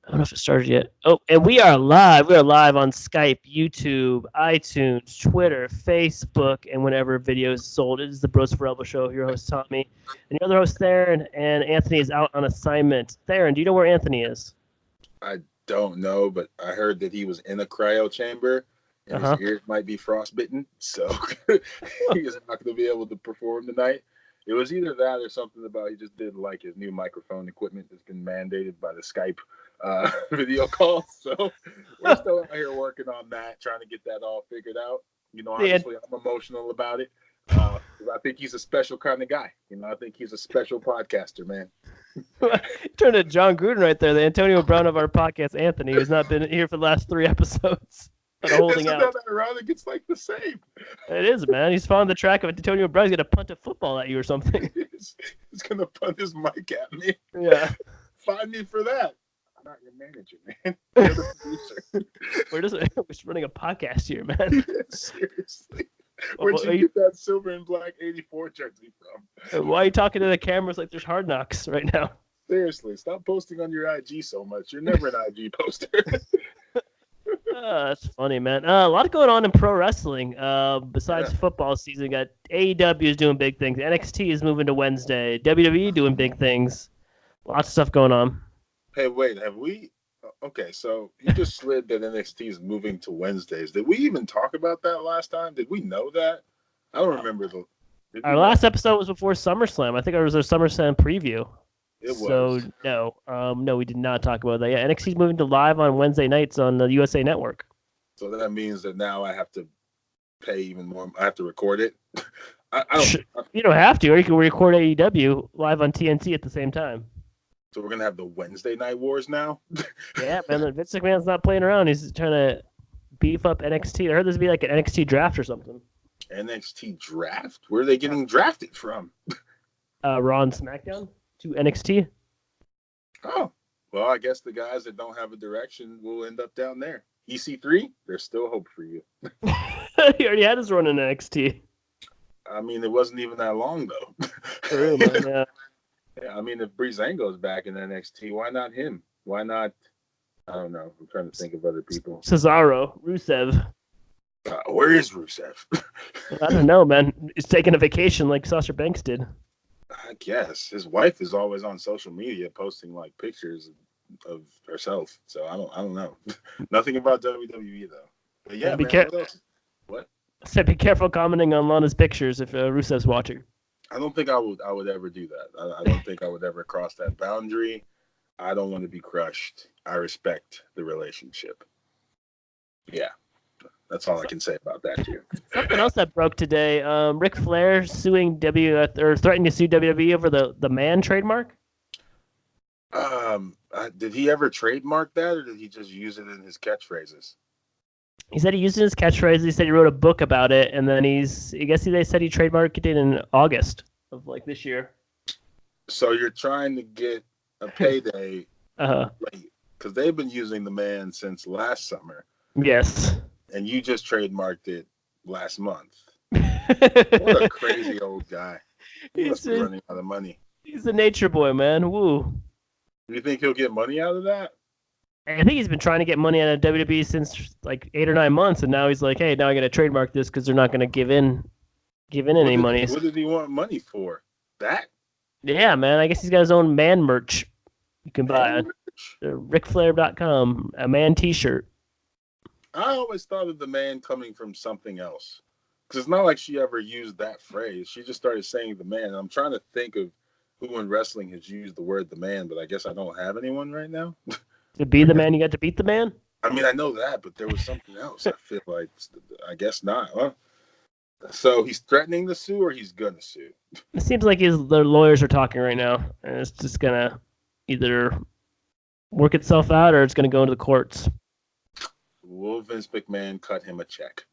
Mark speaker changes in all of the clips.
Speaker 1: I don't know if it started yet. Oh, and we are live. We are live on Skype, YouTube, iTunes, Twitter, Facebook, and whenever video is sold. It is the Bros for Elbow Show. Your host, Tommy. And your other host, Theron. And Anthony is out on assignment. Theron, do you know where Anthony is?
Speaker 2: I don't know, but I heard that he was in a cryo chamber and his ears might be frostbitten, so he is not going to be able to perform tonight. It was either that or something about he just didn't like his new microphone equipment that's been mandated by the Skype video call. So we're still out here working on that, trying to get that all figured out. You know, obviously I'm emotional about it. I think he's a special kind of guy. You know, I think he's a special podcaster, man.
Speaker 1: Turn to John Gruden right there, the Antonio Brown of our podcast, Anthony, who's not been here for the last 3 episodes. Holding
Speaker 2: Isn't
Speaker 1: out.
Speaker 2: that ironic? It's like the same.
Speaker 1: It is, man. He's following the track of Antonio Brown. He's going to punt a football at you or something.
Speaker 2: He's going to punt his mic at me.
Speaker 1: Yeah.
Speaker 2: Find me for that. I'm not your manager, man. You're the
Speaker 1: producer. We're just running a podcast here, man.
Speaker 2: Seriously. Where'd you get that silver and black 84 jersey from?
Speaker 1: Why are you talking to the cameras like there's Hard Knocks right now?
Speaker 2: Seriously, stop posting on your IG so much. You're never an IG poster.
Speaker 1: That's funny, man. A lot going on in pro wrestling. Besides football season, we got AEW is doing big things. NXT is moving to Wednesday. WWE doing big things. Lots of stuff going on.
Speaker 2: Hey, wait, have we? Okay, so you just slid that NXT is moving to Wednesdays. Did we even talk about that last time? Did we know that? I don't remember.
Speaker 1: Our last episode was before SummerSlam. I think it was our SummerSlam preview.
Speaker 2: It was.
Speaker 1: So, no, we did not talk about that. Yeah, NXT's moving to live on Wednesday nights on the USA Network.
Speaker 2: So that means that now I have to pay even more. I have to record it.
Speaker 1: You don't have to, or you can record AEW live on TNT at the same time.
Speaker 2: So we're gonna have the Wednesday Night Wars now.
Speaker 1: Yeah, man. Vince McMahon's not playing around. He's trying to beef up NXT. I heard this would be like an NXT draft or something.
Speaker 2: NXT draft? Where are they getting drafted from?
Speaker 1: Raw and SmackDown to NXT.
Speaker 2: Oh, well, I guess the guys that don't have a direction will end up down there. EC3, there's still hope for you.
Speaker 1: He already had his run in NXT.
Speaker 2: I mean, it wasn't even that long though.
Speaker 1: True, man. Yeah.
Speaker 2: Yeah, I mean, if Breezango's back in NXT, why not him? Why not? I don't know. I'm trying to think of other people.
Speaker 1: Cesaro, Rusev.
Speaker 2: Where is Rusev?
Speaker 1: I don't know, man. He's taking a vacation like Sasha Banks did.
Speaker 2: I guess his wife is always on social media posting like pictures of herself. So I don't know. Nothing about WWE though. But yeah, man, what?
Speaker 1: I said be careful commenting on Lana's pictures if Rusev's watching.
Speaker 2: I don't think I would ever do that. I don't think I would ever cross that boundary. I don't want to be crushed. I respect the relationship. Yeah. That's all I can say about that too.
Speaker 1: Something else that broke today. Ric Flair suing threatening to sue WWE over the man trademark.
Speaker 2: Did he ever trademark that, or did he just use it in his catchphrases?
Speaker 1: He said he used it in his catchphrase. He said he wrote a book about it, and then they said he trademarked it in August of like this year.
Speaker 2: So you're trying to get a payday, because they've been using the man since last summer.
Speaker 1: Yes.
Speaker 2: And you just trademarked it last month. What a crazy old guy. He must be running out of money.
Speaker 1: He's a nature boy, man. Woo.
Speaker 2: Do you think he'll get money out of that?
Speaker 1: I think he's been trying to get money out of WWE since like 8 or 9 months, and now he's like, hey, now I got to trademark this because they're not going to give in any money.
Speaker 2: What did he want money for? That?
Speaker 1: Yeah, man. I guess he's got his own man merch you can buy on RicFlair.com, a man T-shirt.
Speaker 2: I always thought of the man coming from something else. Because it's not like she ever used that phrase. She just started saying the man. I'm trying to think of who in wrestling has used the word the man, but I guess I don't have anyone right now.
Speaker 1: To be the man, you got to beat the man?
Speaker 2: I mean, I know that, but there was something else. I feel like, I guess not. Huh? So he's threatening to sue, or he's going to sue?
Speaker 1: It seems like their lawyers are talking right now, and it's just going to either work itself out or it's going to go into the courts.
Speaker 2: Will Vince McMahon cut him a check?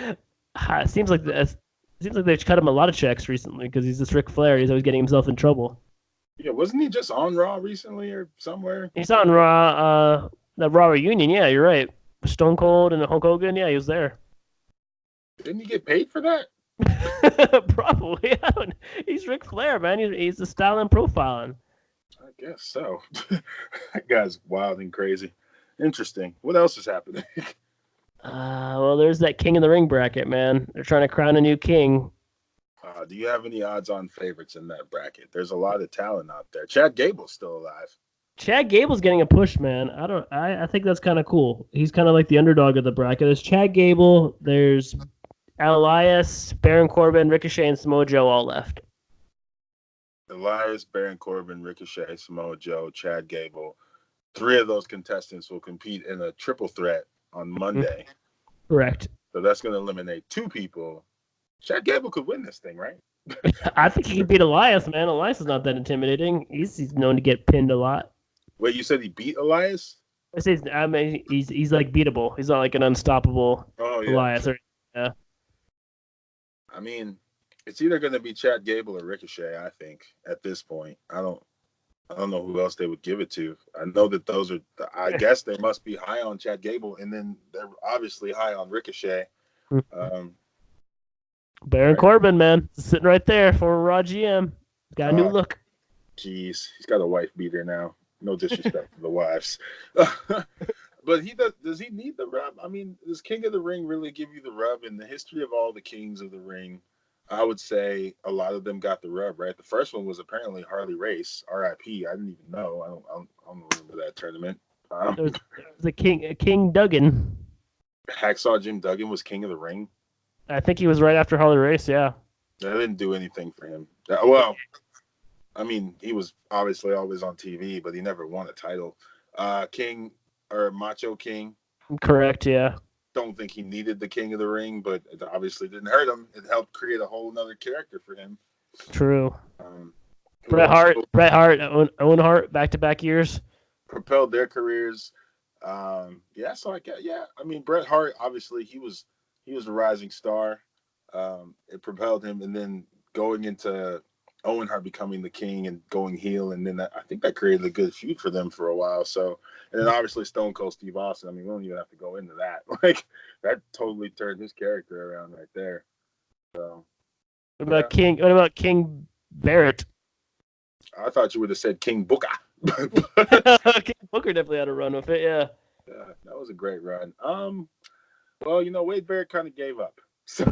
Speaker 1: It seems like they've cut him a lot of checks recently because he's this Ric Flair. He's always getting himself in trouble.
Speaker 2: Yeah, wasn't he just on Raw recently or somewhere?
Speaker 1: He's on Raw, the Raw reunion. Yeah, you're right. Stone Cold and Hulk Hogan. Yeah, he was there.
Speaker 2: Didn't he get paid for that?
Speaker 1: Probably. He's Ric Flair, man. He's the style and profiling.
Speaker 2: I guess so. That guy's wild and crazy. Interesting. What else is happening?
Speaker 1: Well, there's that King of the Ring bracket, man. They're trying to crown a new king.
Speaker 2: Do you have any odds-on favorites in that bracket? There's a lot of talent out there. Chad Gable's still alive.
Speaker 1: Chad Gable's getting a push, man. I think that's kind of cool. He's kind of like the underdog of the bracket. There's Chad Gable. There's Elias, Baron Corbin, Ricochet, and Samoa Joe all left.
Speaker 2: Elias, Baron Corbin, Ricochet, Samoa Joe, Chad Gable. 3 of those contestants will compete in a triple threat on Monday.
Speaker 1: Correct.
Speaker 2: So that's going to eliminate 2 people. Chad Gable could win this thing, right?
Speaker 1: I think he can beat Elias, man. Elias is not that intimidating. He's known to get pinned a lot.
Speaker 2: Wait, you said he beat Elias?
Speaker 1: I mean, he's like beatable. He's not like an unstoppable Elias. Yeah.
Speaker 2: I mean, it's either going to be Chad Gable or Ricochet. I think at this point, I don't know who else they would give it to. I know that those are. I guess they must be high on Chad Gable, and then they're obviously high on Ricochet.
Speaker 1: Baron Corbin, man, sitting right there for Raw GM. Got a new look.
Speaker 2: Jeez, he's got a wife beater now. No disrespect to the wives. But does he need the rub? I mean, does King of the Ring really give you the rub? In the history of all the Kings of the Ring, I would say a lot of them got the rub, right? The first one was apparently Harley Race, R.I.P. I didn't even know. I don't remember that tournament.
Speaker 1: There's the King Duggan.
Speaker 2: Hacksaw Jim Duggan was King of the Ring.
Speaker 1: I think he was right after Harley Race, yeah.
Speaker 2: That didn't do anything for him. Well, I mean, he was obviously always on TV, but he never won a title. King or Macho King.
Speaker 1: Correct, yeah.
Speaker 2: Don't think he needed the King of the Ring, but it obviously didn't hurt him. It helped create a whole nother character for him.
Speaker 1: True. Bret Hart, Owen Hart, back-to-back years.
Speaker 2: Propelled their careers. I mean, Bret Hart, obviously, he was a rising star. It propelled him, and then going into Owen Hart becoming the king and going heel, and then I think that created a good feud for them for a while. So, and then obviously Stone Cold Steve Austin. I mean, we don't even have to go into that. Like, that totally turned his character around right there. So,
Speaker 1: what about King Barrett?
Speaker 2: I thought you would have said King Booker.
Speaker 1: King Booker definitely had a run with it. Yeah.
Speaker 2: Yeah, that was a great run. Well, Wade Barrett kind of gave up. So,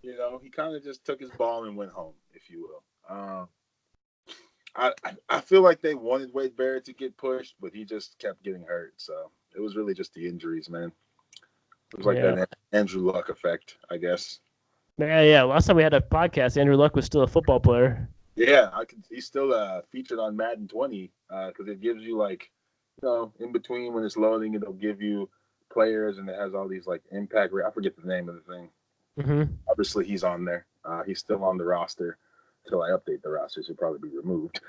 Speaker 2: he kind of just took his ball and went home, if you will. I feel like they wanted Wade Barrett to get pushed, but he just kept getting hurt. So it was really just the injuries, man. It was like that Andrew Luck effect, I guess.
Speaker 1: Yeah. Last time we had a podcast, Andrew Luck was still a football player.
Speaker 2: Yeah, he's still featured on Madden 20 because it gives you in between when it's loading, it'll give you players, and it has all these impact. I forget the name of the thing.
Speaker 1: Mm-hmm.
Speaker 2: Obviously, he's on there. He's still on the roster. Until I update the roster, he'll probably be removed.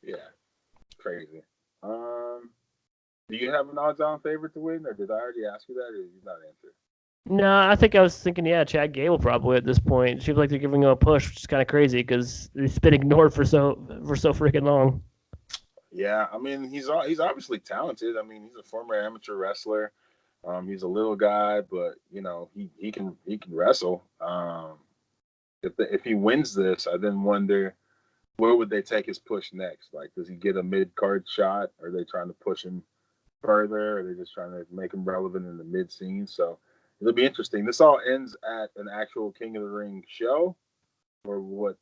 Speaker 2: Yeah, crazy. Do you have an odds-on favorite to win, or did I already ask you that, or did you not answer?
Speaker 1: No, I think I was thinking, Chad Gable probably at this point. It seems like they're giving him a push, which is kind of crazy because he's been ignored for so freaking long. Yeah,
Speaker 2: I mean, he's obviously talented. I mean, he's a former amateur wrestler. He's a little guy, but he can wrestle. If he wins this, I then wonder where would they take his push next? Like, does he get a mid-card shot? Are they trying to push him further? Are they just trying to make him relevant in the mid-scene? So it'll be interesting. This all ends at an actual King of the Ring show, or what?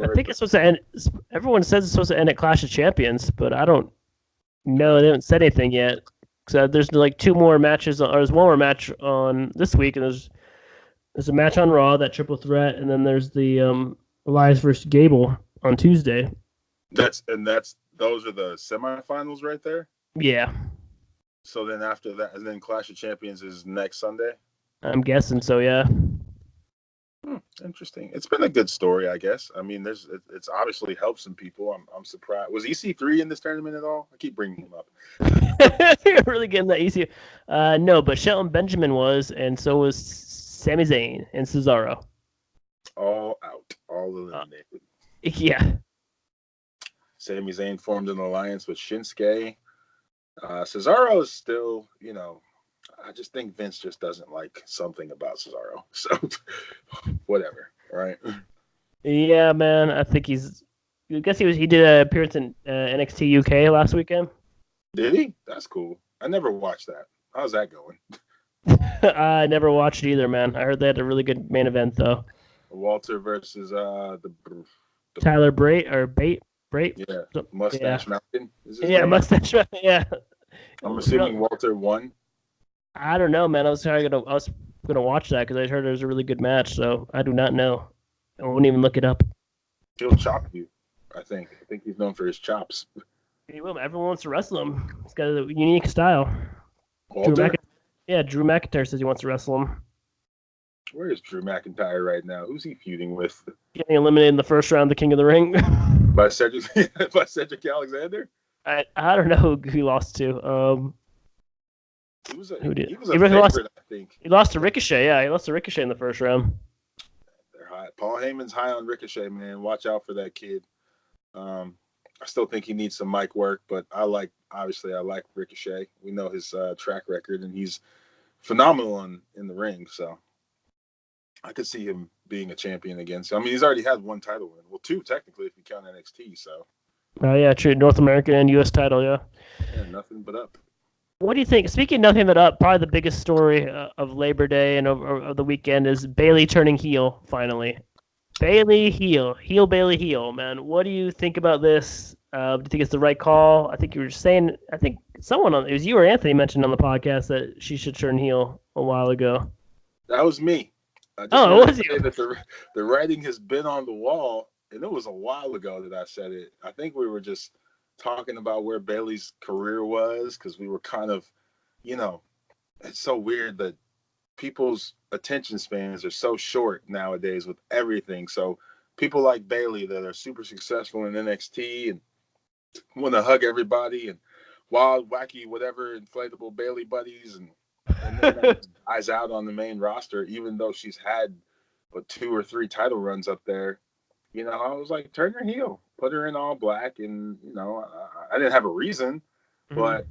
Speaker 1: I think it's supposed to end. Everyone says it's supposed to end at Clash of Champions, but I don't know. They haven't said anything yet. So there's 2 more matches, or there's 1 more match on this week, and there's a match on Raw, that triple threat, and then there's the Elias versus Gable on Tuesday.
Speaker 2: Those are the semifinals right there.
Speaker 1: Yeah.
Speaker 2: So then after that, and then Clash of Champions is next Sunday.
Speaker 1: I'm guessing so. Yeah.
Speaker 2: Interesting. It's been a good story, I guess. I mean, it's obviously helped some people. I'm surprised. Was EC3 in this tournament at all? I keep bringing him up.
Speaker 1: You're really getting that easy. No, but Shelton Benjamin was, and so was Sami Zayn and Cesaro.
Speaker 2: All out. All eliminated.
Speaker 1: Yeah.
Speaker 2: Sami Zayn formed an alliance with Shinsuke. Cesaro is still, I just think Vince just doesn't like something about Cesaro. So, whatever, right?
Speaker 1: Yeah, man. I think he's I guess he did an appearance in NXT UK last weekend.
Speaker 2: Did he? That's cool. I never watched that. How's that going?
Speaker 1: I never watched it either, man. I heard they had a really good main event though.
Speaker 2: Walter versus the
Speaker 1: Tyler Brait or Bate.
Speaker 2: Yeah, Mustache Mountain is his
Speaker 1: Yeah,
Speaker 2: name.
Speaker 1: Mustache Mountain. Yeah.
Speaker 2: I'm assuming Walter won.
Speaker 1: I don't know, man. I was gonna watch that because I heard it was a really good match. So I do not know. I won't even look it up.
Speaker 2: He'll chop you. I think he's known for his chops.
Speaker 1: He will. Everyone wants to wrestle him. He's got a unique style.
Speaker 2: Walter?
Speaker 1: Drew McIntyre says he wants to wrestle him.
Speaker 2: Where is Drew McIntyre right now? Who's he feuding with?
Speaker 1: Getting eliminated in the first round of the King of the Ring.
Speaker 2: By Cedric Alexander?
Speaker 1: I don't know who he lost to.
Speaker 2: He was a
Speaker 1: lost,
Speaker 2: I think.
Speaker 1: He lost to Ricochet. Yeah, he lost to Ricochet in the first round.
Speaker 2: They're high. Paul Heyman's high on Ricochet, man. Watch out for that kid. I still think he needs some mic work, but I like Ricochet. We know his track record, and he's phenomenal in the ring. So I could see him being a champion again. So I mean, he's already had one title win. Well, two technically if you count NXT. So.
Speaker 1: Oh yeah, true. North American and U.S. title, yeah.
Speaker 2: Yeah, nothing but up.
Speaker 1: What do you think? Speaking of nothing but up, probably the biggest story of Labor Day and of the weekend is Bayley turning heel finally. Bayley heel, Bayley heel, man. What do you think about this? Do you think it's the right call? I think you were saying. I think it was you or Anthony mentioned on the podcast that she should turn heel a while ago.
Speaker 2: That was me.
Speaker 1: It was you.
Speaker 2: That the writing has been on the wall, and it was a while ago that I said it. I think we were just talking about where Bayley's career was because we were kind of, it's so weird that people's attention spans are so short nowadays with everything. So people like Bayley that are super successful in NXT and want to hug everybody and wild, wacky, whatever, inflatable Bayley buddies, and then eyes out on the main roster, even though she's had 2 or 3 title runs up there. I was like, turn her heel, put her in all black, and I didn't have a reason, but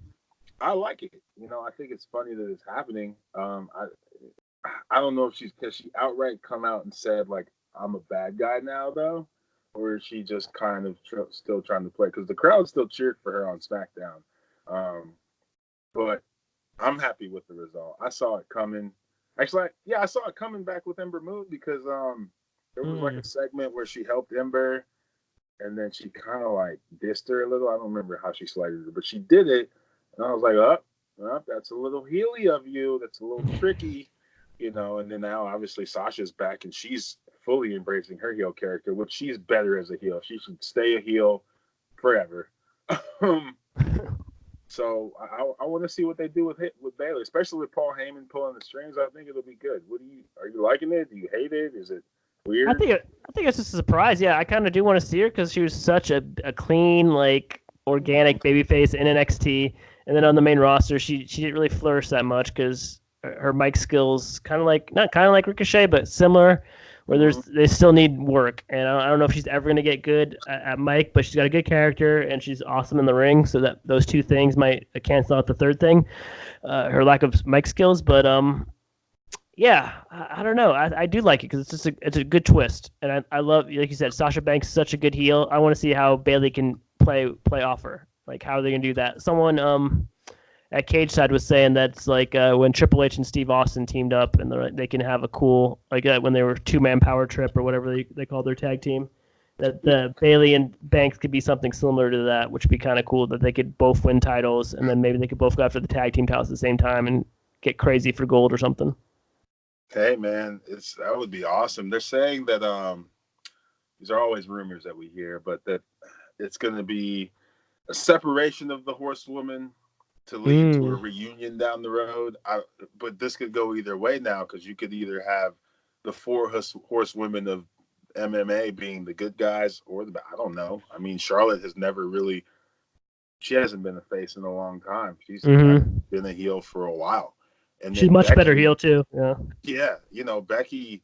Speaker 2: I like it. I think it's funny that it's happening. I don't know if she outright come out and said like I'm a bad guy now though, or is she just kind of still trying to play because the crowd still cheered for her on SmackDown. But I'm happy with the result. I saw it coming. Actually, I saw it coming back with Ember Moon because there was like a segment where she helped Ember, and then she kind of like dissed her a little. I don't remember how she slighted her, but she did it, and I was like, that's a little heely of you. That's a little tricky, And then now obviously Sasha's back, and she's fully embracing her heel character, which she's better as a heel. She should stay a heel forever. So I want to see what they do with Bayley, especially with Paul Heyman pulling the strings. I think it'll be good. Are you liking it? Do you hate it? Is it weird?
Speaker 1: I think it's just a surprise. Yeah, I kind of do want to see her because she was such a clean, like organic babyface in NXT, and then on the main roster, she didn't really flourish that much because her mic skills not kind of like Ricochet, but similar. Where they still need work, and I don't know if she's ever going to get good at mic, but she's got a good character and she's awesome in the ring. So that those two things might cancel out the third thing, her lack of mic skills. But yeah, I don't know. I do like it because it's a good twist, and I love, like you said, Sasha Banks is such a good heel. I want to see how Bayley can play off her. Like how are they going to do that? Someone at Cage Side was saying that's like when Triple H and Steve Austin teamed up, and they can have a cool when they were 2-man power trip or whatever they called their tag team. That Bayley and Banks could be something similar to that, which would be kind of cool. That they could both win titles, and then maybe they could both go after the tag team titles at the same time and get crazy for gold or something.
Speaker 2: Hey man, that would be awesome. They're saying that these are always rumors that we hear, but that it's going to be a separation of the Horsewoman to lead to a reunion down the road. But this could go either way now because you could either have the 4 horsewomen of MMA being the good guys or I don't know. I mean, Charlotte has never really – she hasn't been a face in a long time. She's been a heel for a while. And
Speaker 1: she's much better heel too. Yeah.
Speaker 2: Yeah. Becky,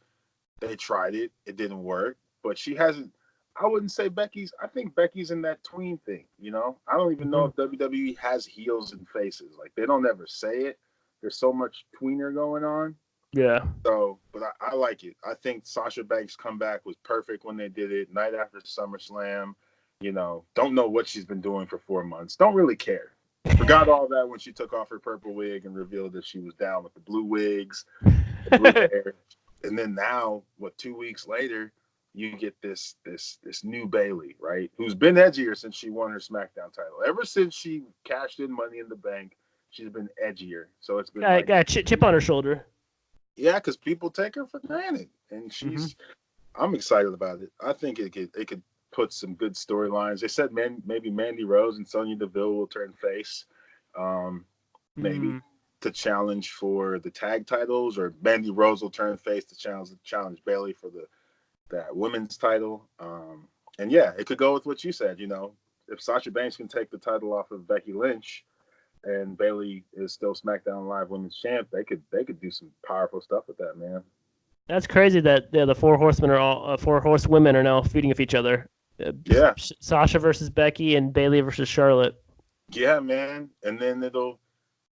Speaker 2: they tried it. It didn't work. But she hasn't – I wouldn't say I think Becky's in that tween thing, I don't even know if WWE has heels and faces. Like, they don't ever say it. There's so much tweener going on.
Speaker 1: Yeah.
Speaker 2: So, but I like it. I think Sasha Banks' comeback was perfect when they did it. Night after SummerSlam. don't know what she's been doing for 4 months. Don't really care. Forgot all that when she took off her purple wig and revealed that she was down with the blue wigs, the blue hair. And then now, 2 weeks later, you get this new Bayley, right? Who's been edgier since she won her SmackDown title. Ever since she cashed in Money in the Bank, she's been edgier. So it's been
Speaker 1: got a chip on her shoulder.
Speaker 2: Yeah, because people take her for granted, and I'm excited about it. I think it could put some good storylines. They said maybe Mandy Rose and Sonya Deville will turn face, maybe to challenge for the tag titles, or Mandy Rose will turn face to challenge Bayley for that women's title. And yeah, it could go with what you said. If Sasha Banks can take the title off of Becky Lynch, and Bayley is still SmackDown Live Women's Champ, they could do some powerful stuff with that, man.
Speaker 1: That's crazy that the four horsewomen are now feuding with each other.
Speaker 2: Yeah,
Speaker 1: Sasha versus Becky and Bayley versus Charlotte.
Speaker 2: Yeah, man, and then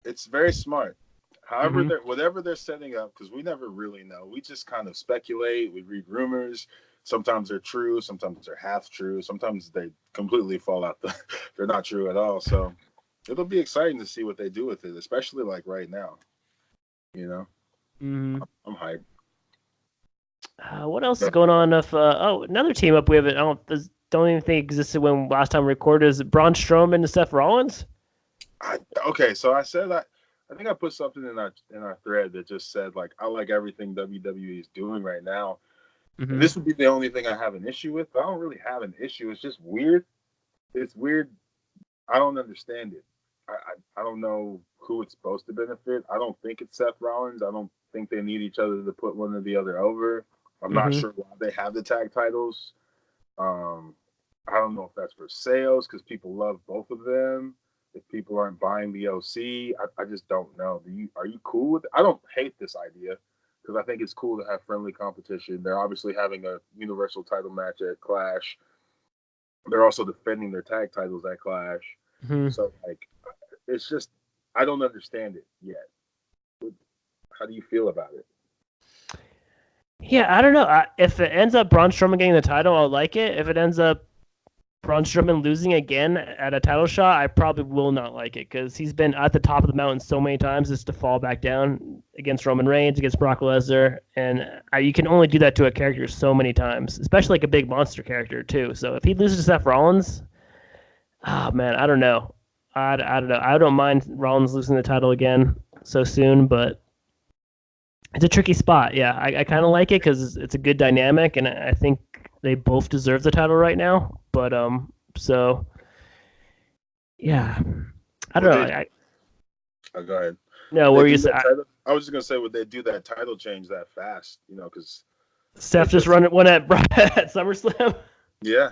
Speaker 2: it's very smart. However, whatever they're setting up, because we never really know. We just kind of speculate. We read rumors. Sometimes they're true. Sometimes they're half true. Sometimes they completely fall out. They're not true at all. So it'll be exciting to see what they do with it, especially like right now. I'm hyped.
Speaker 1: What else is going on? Another team up we haven't. Don't even think existed when last time we recorded. Is Braun Strowman and Seth Rollins?
Speaker 2: So I said I think I put something in our thread that just said, like, I like everything WWE is doing right now. And this would be the only thing I have an issue with, but I don't really have an issue. It's just weird. It's weird. I don't understand it. I don't know who it's supposed to benefit. I don't think it's Seth Rollins. I don't think they need each other to put one or the other over. I'm not sure why they have the tag titles. I don't know if that's for sales because people love both of them. If people aren't buying the OC, I just don't know. Are you cool with it? I don't hate this idea because I think it's cool to have friendly competition. They're obviously having a universal title match at Clash. They're also defending their tag titles at Clash. So, like, it's just, I don't understand it yet. How do you feel about it?
Speaker 1: Yeah, I don't know. If it ends up Braun Strowman getting the title, I'll like it. If it ends up Braun Strowman losing again at a title shot, I probably will not like it because he's been at the top of the mountain so many times just to fall back down against Roman Reigns, against Brock Lesnar, and you can only do that to a character so many times, especially like a big monster character too. So if he loses to Seth Rollins, oh man, I don't know. I don't know. I don't mind Rollins losing the title again so soon, but it's a tricky spot. Yeah, I kind of like it because it's a good dynamic, and I think they both deserve the title right now. But so yeah, I don't know.
Speaker 2: Go ahead.
Speaker 1: No, what were you saying?
Speaker 2: I was just gonna say, would they do that title change that fast? Because
Speaker 1: Steph just won at SummerSlam.
Speaker 2: Yeah.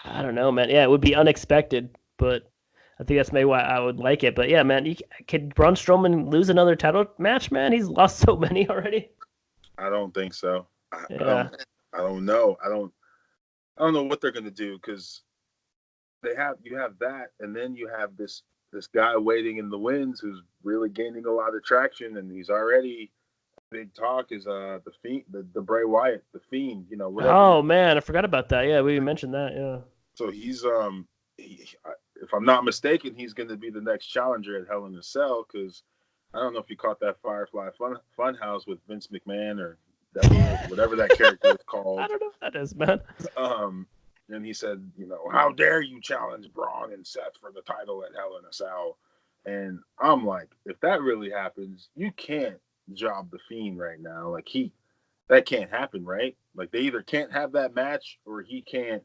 Speaker 1: I don't know, man. Yeah, it would be unexpected, but I think that's maybe why I would like it. But yeah, man, could Braun Strowman lose another title match, man? He's lost so many already.
Speaker 2: I don't think so. I don't know. I don't know what they're gonna do because you have that, and then you have this guy waiting in the wings who's really gaining a lot of traction, and he's already big talk is the Fiend, the Bray Wyatt, the Fiend, whatever.
Speaker 1: Oh man, I forgot about that. Yeah, we mentioned that. Yeah.
Speaker 2: So he's if I'm not mistaken, he's going to be the next challenger at Hell in a Cell because I don't know if you caught that Firefly Funhouse with Vince McMahon or whatever that character is called.
Speaker 1: I don't know what that is, man.
Speaker 2: And he said, how dare you challenge Braun and Seth for the title at Hell in a Cell? And I'm like, if that really happens, you can't job the Fiend right now. Like that can't happen, right? Like they either can't have that match or he can't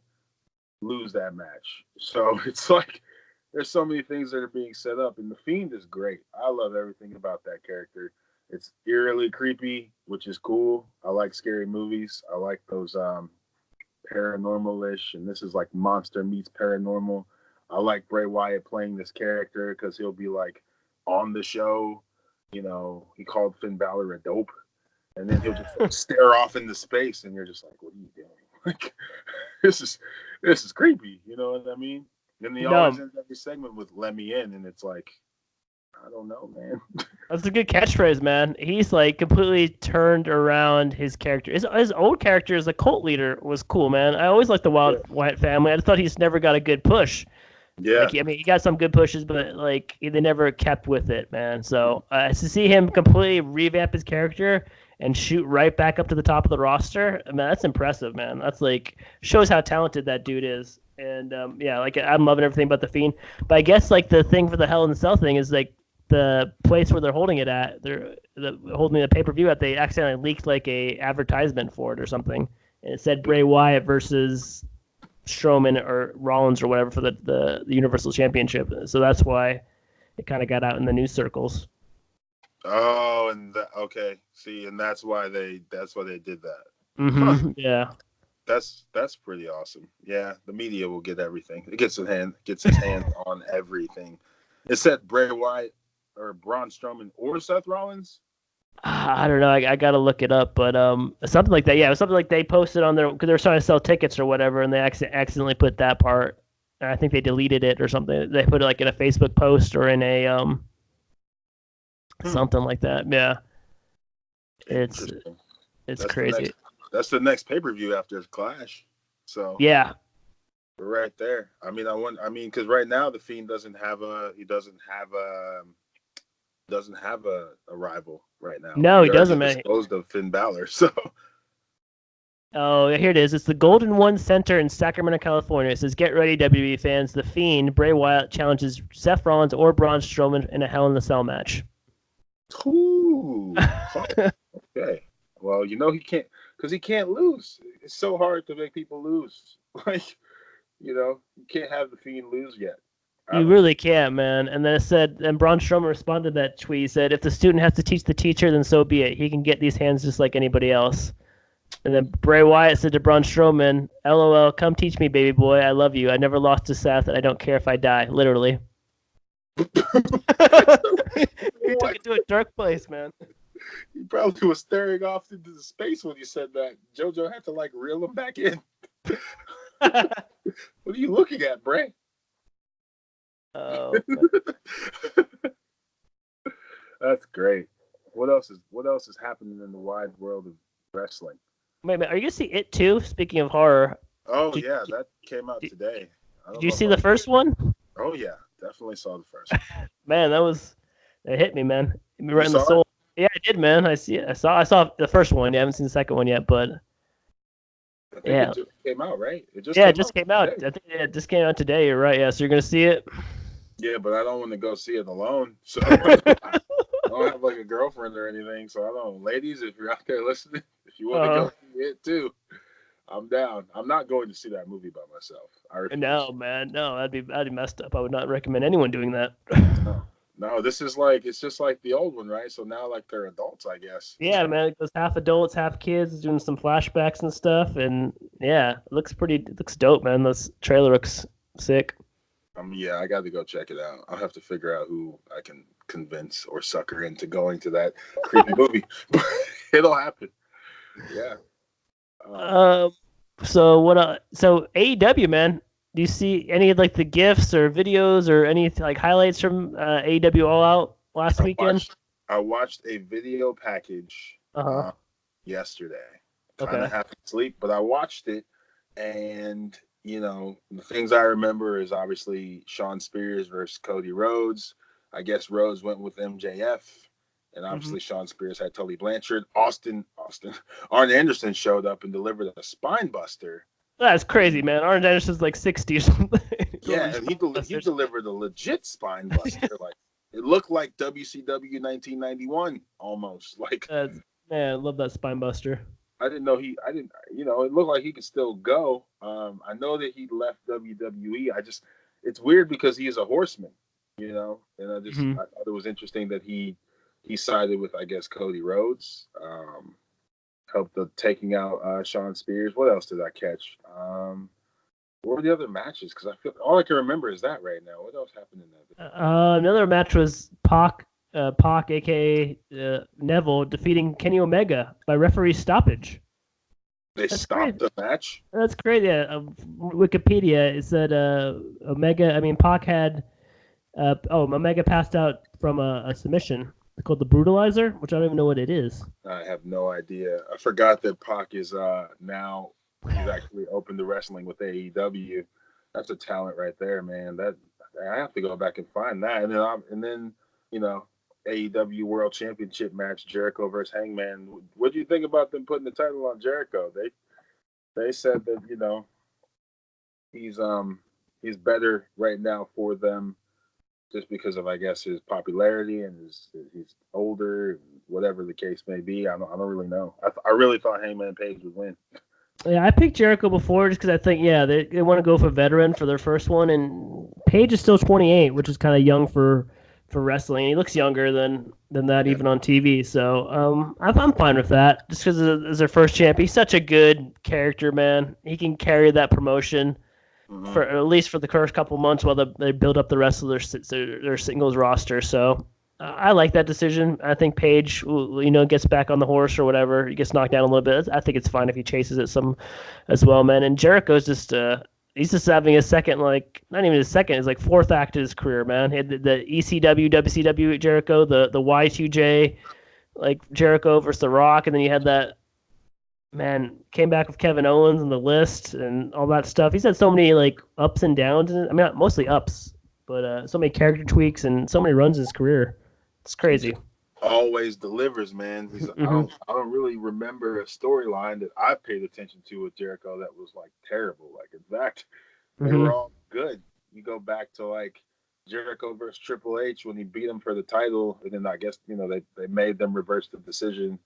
Speaker 2: lose that match. So it's like there's so many things that are being set up, and the Fiend is great. I love everything about that character. It's eerily creepy, which is cool. I like scary movies. I like those paranormal-ish, and this is like monster meets paranormal. I like Bray Wyatt playing this character because he'll be like on the show. He called Finn Balor a dope, and then he'll just like, stare off into space, and you're just like, what are you doing? Like, this is creepy. You know what I mean? And he always ends every segment with "Let me in," and it's like, I don't know, man.
Speaker 1: That's a good catchphrase, man. He's like completely turned around his character. His old character as a cult leader was cool, man. I always liked the
Speaker 2: Yeah.
Speaker 1: Wyatt family. I thought he's never got a good push.
Speaker 2: Yeah.
Speaker 1: Like, I mean, he got some good pushes, but like they never kept with it, man. So to see him completely revamp his character and shoot right back up to the top of the roster, man, that's impressive, man. That's like shows how talented that dude is. And yeah, like I'm loving everything about the Fiend. But I guess like the thing for the Hell in the Cell thing is like the place where they're holding it at, they're holding the pay-per-view at. They accidentally leaked like a advertisement for it or something, and it said Bray Wyatt versus Strowman or Rollins or whatever for the Universal Championship. So that's why it kind of got out in the news circles.
Speaker 2: Oh, and okay. See, and that's why they did that.
Speaker 1: Mm-hmm. Yeah.
Speaker 2: That's pretty awesome. Yeah, the media will get everything. It gets its hands on everything. It said Bray Wyatt or Braun Strowman or Seth Rollins.
Speaker 1: I don't know. I got to look it up, but something like that. Yeah, it was something like they posted on their because they were trying to sell tickets or whatever, and they accidentally put that part. And I think they deleted it or something. They put it like in a Facebook post or in a something like that. Yeah, it's
Speaker 2: That's
Speaker 1: crazy.
Speaker 2: That's the next pay-per-view after Clash. So
Speaker 1: yeah,
Speaker 2: we're right there. I mean, because right now the Fiend doesn't have a rival right now.
Speaker 1: No, he doesn't, man.
Speaker 2: Disposed of Finn Balor, so.
Speaker 1: Oh, here it is. It's the Golden One Center in Sacramento, California. It says, "Get ready, WWE fans. The Fiend, Bray Wyatt, challenges Seth Rollins or Braun Strowman in a Hell in a Cell match."
Speaker 2: Ooh. Okay. Well, he can't because he can't lose. It's so hard to make people lose. Like, you can't have the Fiend lose yet.
Speaker 1: You really can't, man. And then it said, and Braun Strowman responded to that tweet. He said, "If the student has to teach the teacher, then so be it. He can get these hands just like anybody else." And then Bray Wyatt said to Braun Strowman, "LOL, come teach me, baby boy. I love you. I never lost to Seth, and I don't care if I die." Literally. He took it to a dark place, man.
Speaker 2: He probably was staring off into the space when he said that. JoJo had to reel him back in. What are you looking at, Bray?
Speaker 1: Oh.
Speaker 2: That's great. What else is happening in the wide world of wrestling?
Speaker 1: Wait a minute, are you gonna see It too? Speaking of horror.
Speaker 2: Oh yeah, that came out today.
Speaker 1: Did you see the first one?
Speaker 2: Oh yeah, definitely saw the first.
Speaker 1: Man, that hit me, man. Hit me right in the soul. Yeah, I did, man. I see it. I saw the first one. Yeah, I haven't seen the second one yet, but
Speaker 2: I think it just came out, right?
Speaker 1: It just came out. I think it just came out today. You're right. Yeah, so you're gonna see it.
Speaker 2: Yeah, but I don't want to go see it alone. So I don't have a girlfriend or anything. So I don't know. Ladies, if you're out there listening, if you want to go see it too, I'm down. I'm not going to see that movie by myself.
Speaker 1: No, man. No, that'd be messed up. I would not recommend anyone doing that.
Speaker 2: No, this is it's just like the old one, right? So now they're adults, I guess.
Speaker 1: Yeah, man. It goes half adults, half kids, doing some flashbacks and stuff, and yeah, it looks dope, man. This trailer looks sick.
Speaker 2: Yeah, I got to go check it out. I'll have to figure out who I can convince or sucker into going to that creepy movie. It'll happen. Yeah.
Speaker 1: So what? So AEW, man. Do you see any of the gifs or videos or any highlights from AEW All Out last weekend?
Speaker 2: I watched a video package yesterday. Kind of having sleep, but I watched it, and the things I remember is obviously Shawn Spears versus Cody Rhodes. I guess Rhodes went with MJF, and obviously Shawn Spears had Tully Blanchard. Arn Anderson showed up and delivered a spine buster.
Speaker 1: That's crazy, man. Arn Anderson's 60 or something.
Speaker 2: Yeah, and he delivered a legit spine buster. It looked like WCW 1991 almost.
Speaker 1: Man, I love that spine buster.
Speaker 2: I didn't know it looked like he could still go. I know that he left WWE. It's weird because he is a horseman, and I thought it was interesting that he sided with, I guess, Cody Rhodes. Helped taking out Shawn Spears. What else did I catch? What were the other matches? Because I feel all I can remember is that right now. What else happened in that?
Speaker 1: Another match was Pac, aka Neville, defeating Kenny Omega by referee stoppage.
Speaker 2: That's stopped the match.
Speaker 1: That's great. Yeah, Wikipedia it said Pac had Omega passed out from a submission called the Brutalizer, which I don't even know what it is.
Speaker 2: I have no idea. I forgot that Pac is now he's actually open to wrestling with AEW. That's a talent right there, man. That I have to go back and find that, and then you know AEW World Championship match Jericho versus Hangman. What do you think about them putting the title on Jericho? They said that he's he's better right now for them just because of I guess his popularity and he's older and whatever the case may be. I don't really know. I really thought Hangman Page would win.
Speaker 1: Yeah, I picked Jericho before just because I think they want to go for veteran for their first one, and Page is still 28, which is kind of young for wrestling. He looks younger than that
Speaker 2: Yeah.
Speaker 1: even on TV. So I'm fine with that just because as their first champ. He's such a good character, man. He can carry that promotion. For at least for the first couple months while they build up the rest of their singles roster. So I like that decision. I think Page, gets back on the horse or whatever. He gets knocked down a little bit. I think it's fine if he chases it some as well, man. And Jericho's just he's just having his second, like not even his second, his like fourth act of his career, man. He had the ECW, WCW Jericho, the Y2J, like Jericho versus The Rock, and then you had that. Man, came back with Kevin Owens and the list and all that stuff. He's had so many like ups and downs. I mean, mostly ups, but so many character tweaks and so many runs in his career. It's crazy.
Speaker 2: Always delivers, man. I don't really remember a storyline that I paid attention to with Jericho that was like terrible. Like in fact, they were all good. You go back to like Jericho versus Triple H when he beat him for the title, and then I guess they made them reverse the decision.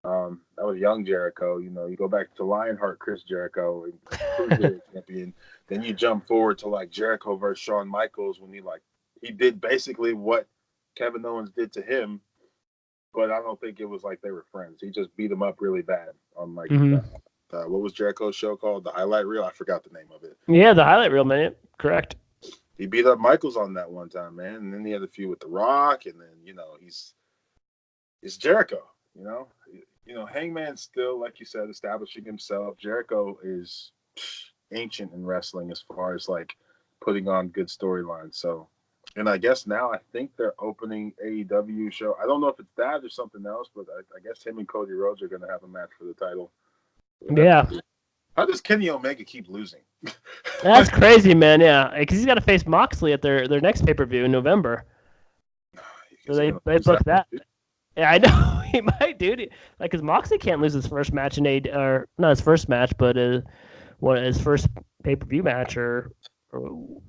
Speaker 2: That was young Jericho. You go back to Lionheart, Chris Jericho, and Cruiserweight champion. Then you jump forward to like Jericho versus Shawn Michaels when he did basically what Kevin Owens did to him, but I don't think it was like they were friends. He just beat him up really bad on like what was Jericho's show called? The Highlight Reel. I forgot the name of it.
Speaker 1: Yeah, the highlight reel, man. Correct.
Speaker 2: He beat up Michaels on that one time, man, and then he had a feud with The Rock, and then it's Jericho. Hangman's still, like you said, establishing himself. Jericho is ancient in wrestling as far as like putting on good storylines. So, and I guess now I think they're opening AEW show. I don't know if it's that or something else, but I guess him and Cody Rhodes are going to have a match for the title.
Speaker 1: Yeah.
Speaker 2: How does Kenny Omega keep losing?
Speaker 1: That's crazy, man. Yeah, because he's got to face Moxley at their next pay-per-view in November. So they booked that. Yeah, I know he might, dude. Like, because Moxley can't lose his first match or not his first match, but his first pay-per-view match or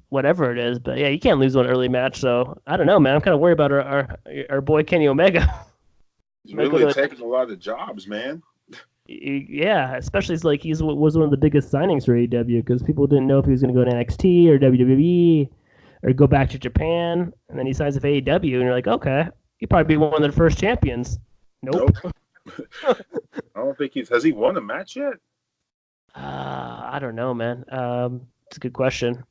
Speaker 1: whatever it is. But yeah, you can't lose one early match. So I don't know, man. I'm kind of worried about our boy Kenny Omega.
Speaker 2: He's really taking a lot of jobs, man.
Speaker 1: Yeah, especially like he was one of the biggest signings for AEW because people didn't know if he was going to go to NXT or WWE or go back to Japan, and then he signs with AEW, and you're like, okay, he'd probably be one of their first champions. Nope.
Speaker 2: I don't think has he won a match yet?
Speaker 1: I don't know, man. It's a good question.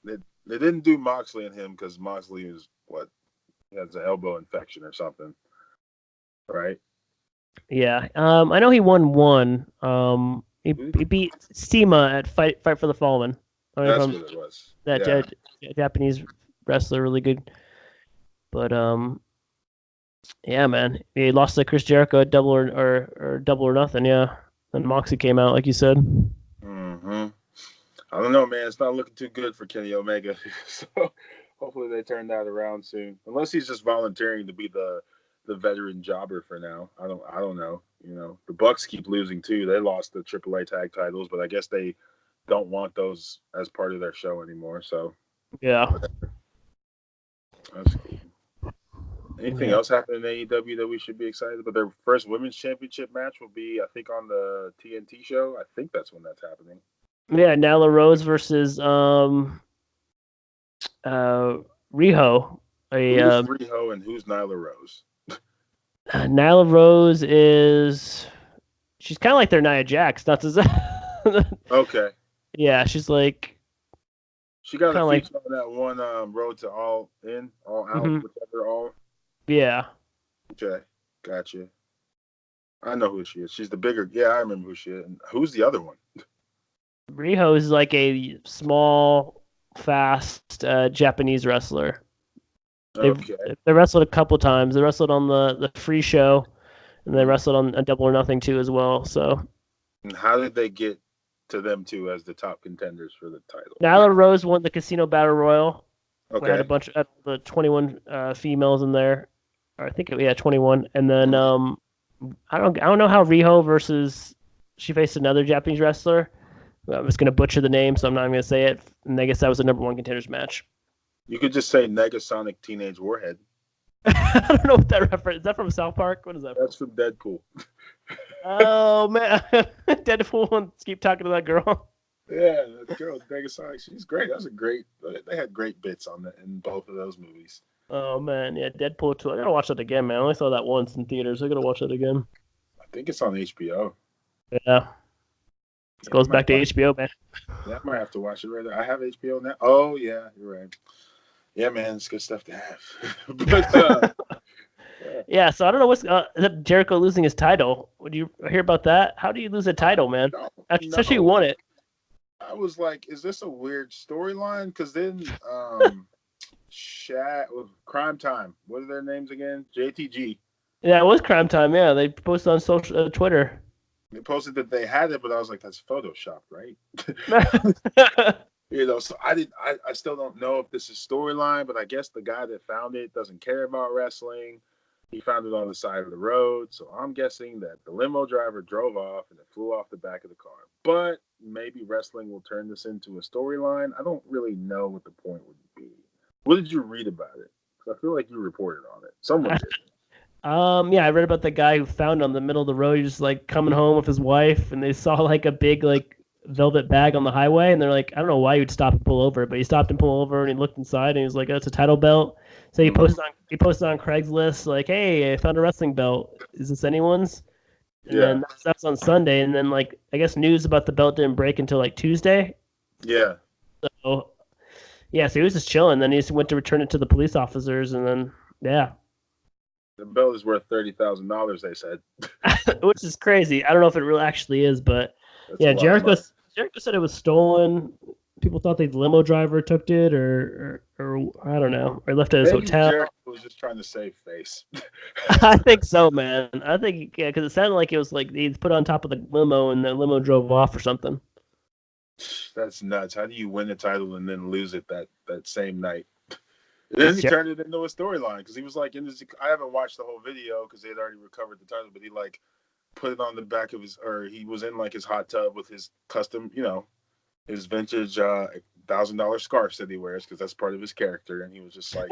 Speaker 2: They didn't do Moxley and him because Moxley is he has an elbow infection or something, right?
Speaker 1: Yeah. I know he won one. He beat Steema at Fight for the Fallen.
Speaker 2: That's what it was.
Speaker 1: That Japanese wrestler, really good. But yeah, man, he lost to Chris Jericho at Double or Nothing. Yeah, and Moxley came out like you said.
Speaker 2: Mm-hmm. I don't know, man. It's not looking too good for Kenny Omega. So hopefully they turn that around soon. Unless he's just volunteering to be the veteran jobber for now. I don't know. The Bucks keep losing too. They lost the AAA tag titles, but I guess they don't want those as part of their show anymore. So
Speaker 1: yeah,
Speaker 2: that's cool. Anything else happening in AEW that we should be excited about? Their first women's championship match will be, I think, on the TNT show. I think that's when that's happening.
Speaker 1: Yeah, Nyla Rose versus Riho.
Speaker 2: Who's Riho and who's Nyla Rose?
Speaker 1: Nyla Rose she's kind of like their Nia Jax, not to
Speaker 2: Okay.
Speaker 1: Yeah, she's like.
Speaker 2: She got a feature on that one Road to All In, All Out, whichever all.
Speaker 1: Yeah.
Speaker 2: Okay, gotcha. I know who she is. She's the bigger. Yeah, I remember who she is. And who's the other one?
Speaker 1: Riho is like a small fast Japanese wrestler.
Speaker 2: Okay.
Speaker 1: They wrestled a couple times. They wrestled on the free show, and they wrestled on a Double or Nothing too as well. So
Speaker 2: And how did they get to them two as the top contenders for the title?
Speaker 1: Nyla Rose won the Casino Battle Royal. We had a
Speaker 2: Okay.
Speaker 1: bunch of the 21 females in there. Or I think 21. And then I don't know how Riho versus she faced another Japanese wrestler. I'm just gonna butcher the name, so I'm not even gonna say it. And I guess that was the #1 contenders match.
Speaker 2: You could just say Negasonic Teenage Warhead.
Speaker 1: I don't know what that reference. Is that from South Park? What is that?
Speaker 2: That's from Deadpool.
Speaker 1: Oh man, Deadpool wants to keep talking to that girl.
Speaker 2: Yeah, that girl Negasonic, she's great. That's a great. They had great bits on that in both of those movies.
Speaker 1: Oh man, yeah, Deadpool 2. I gotta watch that again, man. I only saw that once in theaters. I gotta watch that again.
Speaker 2: I think it's on HBO.
Speaker 1: Yeah. It goes back to HBO, man.
Speaker 2: Yeah, I might have to watch it right there. I have HBO now. Oh yeah, you're right. Yeah, man, it's good stuff to have. But
Speaker 1: yeah, so I don't know what's Jericho losing his title. Would you hear about that? How do you lose a title, man? Especially you won it.
Speaker 2: I was like, is this a weird storyline? Because then Shaq with Crime Time. What are their names again? JTG.
Speaker 1: Yeah, it was Crime Time. Yeah, they posted on social Twitter.
Speaker 2: They posted that they had it, but I was like, that's Photoshop, right? So I still don't know if this is storyline, but I guess the guy that found it doesn't care about wrestling. He found it on the side of the road, so I'm guessing that the limo driver drove off and it flew off the back of the car. But maybe wrestling will turn this into a storyline. I don't really know what the point would be. What did you read about it? Because I feel like you reported on it. Someone did.
Speaker 1: Yeah, I read about the guy who found it on the middle of the road. He's just like coming home with his wife, and they saw like a big like velvet bag on the highway, and they're like, I don't know why you'd stop and pull over, but he stopped and pulled over, and he looked inside, and he was like, oh, it's a title belt. So he posted on Craigslist like, hey, I found a wrestling belt. Is this anyone's? And then that's on Sunday, and then like I guess news about the belt didn't break until like Tuesday.
Speaker 2: Yeah.
Speaker 1: So yeah, so he was just chilling. Then he just went to return it to the police officers, and then yeah.
Speaker 2: The belt is worth $30,000, they said.
Speaker 1: Which is crazy. I don't know if it really actually is, but that's Jericho said it was stolen. People thought the limo driver took it, or I don't know, or left at his hotel.
Speaker 2: Jericho was just trying to save face.
Speaker 1: I think so, man. I think because it sounded like it was like he put on top of the limo and the limo drove off or something.
Speaker 2: That's nuts. How do you win the title and then lose it that same night? And then he turned it into a storyline because he was like in his. I haven't watched the whole video because they had already recovered the title, but he like put it on the back of his, or he was in like his hot tub with his custom, his vintage $1,000 scarf that he wears because that's part of his character, and he was just like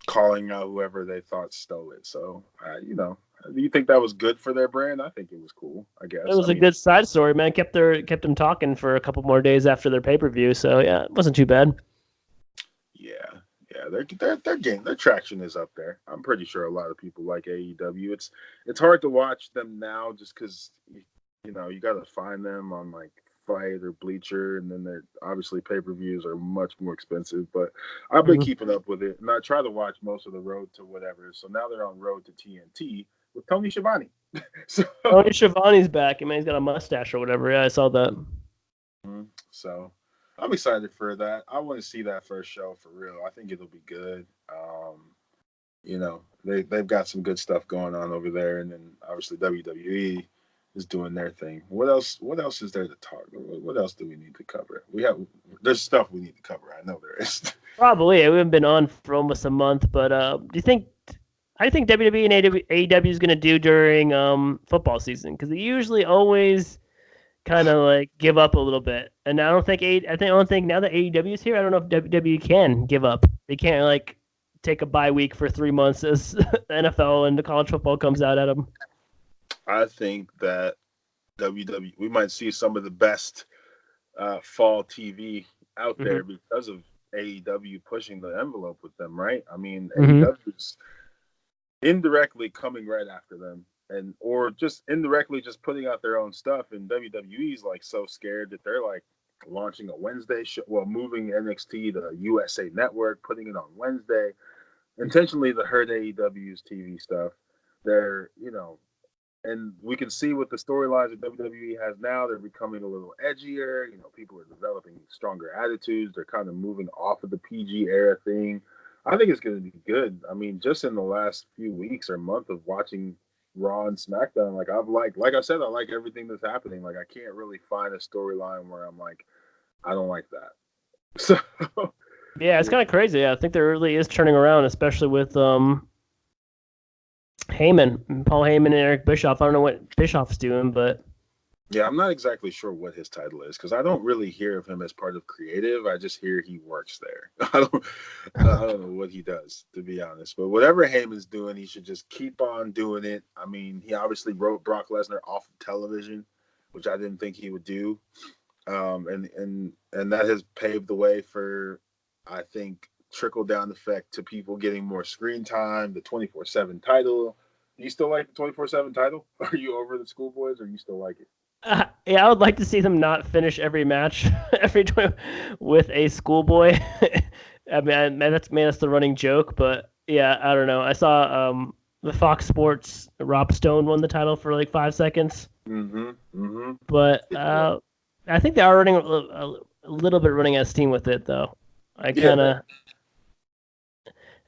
Speaker 2: calling out whoever they thought stole it. So, do you think that was good for their brand? I think it was cool. I guess
Speaker 1: it was a good side story, man. Kept them talking for a couple more days after their pay-per-view. So yeah, it wasn't too bad.
Speaker 2: Yeah, their traction is up there. I'm pretty sure a lot of people like AEW. It's hard to watch them now just because you got to find them on like Fight or Bleacher, and then they're obviously pay-per-views are much more expensive. But I've been keeping up with it, and I try to watch most of the Road to whatever. So now they're on Road to TNT with Tony Schiavone.
Speaker 1: Tony Schiavone's back. He's got a mustache or whatever. Yeah, I saw that.
Speaker 2: So. I'm excited for that. I want to see that first show for real. I think it'll be good. They've got some good stuff going on over there, and then obviously WWE is doing their thing. What else is there to talk? What else do we need to cover? There's stuff we need to cover. I know there is.
Speaker 1: Probably. We haven't been on for almost a month, but how do you think WWE and AEW is going to do during football season? Because they usually always kind of like give up a little bit, and I don't think now that AEW is here, I don't know if WWE can give up. They can't like take a bye week for 3 months as the NFL and the college football comes out at them.
Speaker 2: I think that WWE, we might see some of the best fall TV out there because of AEW pushing the envelope with them, right? I mean, AEW's indirectly coming right after them. Or just indirectly just putting out their own stuff, and WWE's like so scared that they're like launching a Wednesday show, moving NXT to USA Network, putting it on Wednesday, intentionally to hurt AEW's TV stuff. They're and we can see with the storylines that WWE has now, they're becoming a little edgier. You know, people are developing stronger attitudes. They're kind of moving off of the PG era thing. I think it's going to be good. I mean, just in the last few weeks or month of watching Raw and SmackDown, like I said, I like everything that's happening. Like, I can't really find a storyline where I'm like, I don't like that. So
Speaker 1: yeah, it's kind of crazy. Yeah, I think there really is turning around, especially with Heyman, Paul Heyman and Eric Bischoff. I don't know what Bischoff's doing, but
Speaker 2: yeah, I'm not exactly sure what his title is because I don't really hear of him as part of creative. I just hear he works there. I don't know what he does, to be honest. But whatever Heyman's doing, he should just keep on doing it. I mean, he obviously wrote Brock Lesnar off of television, which I didn't think he would do, and that has paved the way for, I think, trickle down effect to people getting more screen time. The 24/7 title. Do you still like the 24/7 title? Are you over the Schoolboys, or you still like it?
Speaker 1: Yeah, I would like to see them not finish every match with a schoolboy. I mean, that's the running joke, but yeah, I don't know. I saw the Fox Sports Rob Stone won the title for like 5 seconds. But I think they are running a little bit running out of steam with it, though. I'd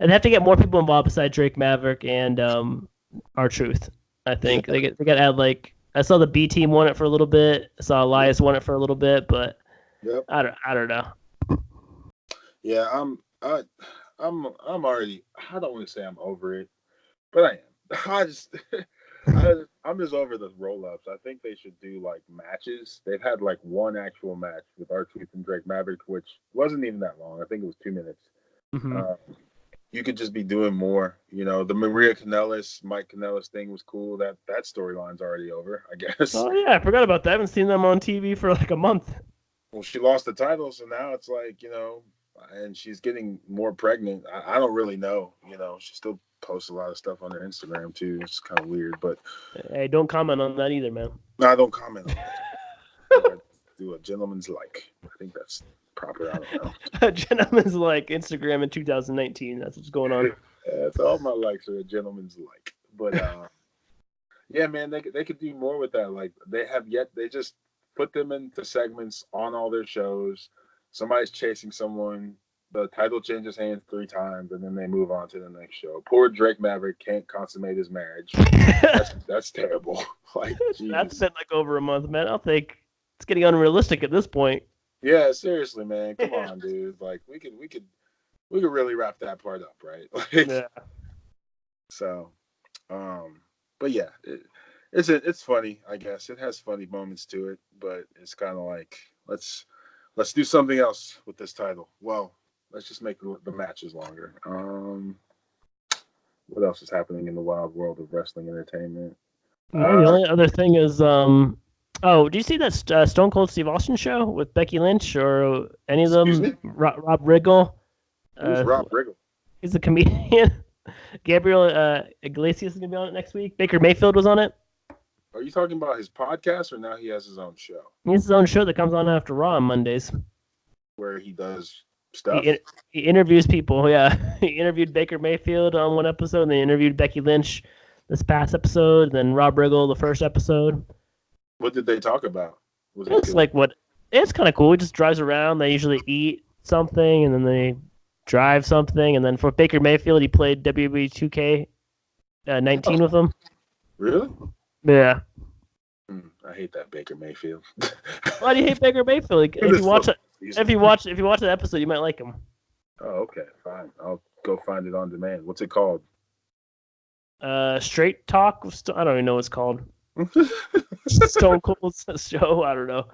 Speaker 1: have to get more people involved besides Drake Maverick and R-Truth. I think they got to add like. I saw the B team won it for a little bit. I saw Elias won it for a little bit, but I don't know.
Speaker 2: Yeah, I'm already. I don't want to say I'm over it, but I am. I'm just over the roll-ups. I think they should do like matches. They've had like one actual match with R-Truth and Drake Maverick, which wasn't even that long. I think it was 2 minutes. You could just be doing more. You know, the Maria Kanellis, Mike Kanellis thing was cool. That storyline's already over, I guess.
Speaker 1: Oh yeah, I forgot about that. I haven't seen them on TV for like a month.
Speaker 2: Well, she lost the title, so now it's like, you know, and she's getting more pregnant. I don't really know. You know, she still posts a lot of stuff on her Instagram too. It's kind of weird, but
Speaker 1: hey, don't comment on that either, man.
Speaker 2: No, I don't comment on that. Do a gentleman's like. I think that's proper. I don't know.
Speaker 1: A gentleman's like Instagram in 2019. That's what's going on.
Speaker 2: That's all my likes are a gentleman's like. But yeah, man, they could do more with that. Like they just put them into segments on all their shows. Somebody's chasing someone. The title changes hands 3 times, and then they move on to the next show. Poor Drake Maverick can't consummate his marriage. That's terrible. Like, geez. That's
Speaker 1: been like over a month, man. I think it's getting unrealistic at this point.
Speaker 2: Yeah, seriously, man. Come on, dude. Like, we could really wrap that part up, right? Like, yeah. So, but yeah, it's funny. I guess it has funny moments to it, but it's kind of like let's do something else with this title. Well, let's just make the matches longer. What else is happening in the wild world of wrestling entertainment?
Speaker 1: The only other thing is, do you see that Stone Cold Steve Austin show with Becky Lynch or any of them? Rob Riggle.
Speaker 2: Who's Rob Riggle?
Speaker 1: He's a comedian. Gabriel Iglesias is going to be on it next week. Baker Mayfield was on it.
Speaker 2: Are you talking about his podcast or now he has his own show?
Speaker 1: He has his own show that comes on after Raw on Mondays.
Speaker 2: Where he does stuff?
Speaker 1: He interviews people, yeah. He interviewed Baker Mayfield on one episode, and they interviewed Becky Lynch this past episode, and then Rob Riggle the first episode.
Speaker 2: What did they talk about?
Speaker 1: It's kind of cool. He just drives around. They usually eat something, and then they drive something. And then for Baker Mayfield, he played WWE 2K19 with him.
Speaker 2: Really?
Speaker 1: Yeah.
Speaker 2: I hate that Baker Mayfield.
Speaker 1: Why do you hate Baker Mayfield? If you watch the episode, you might like him.
Speaker 2: Oh, okay, fine. I'll go find it on demand. What's it called?
Speaker 1: Straight Talk. I don't even know what it's called. Stone Cold's show. I don't know.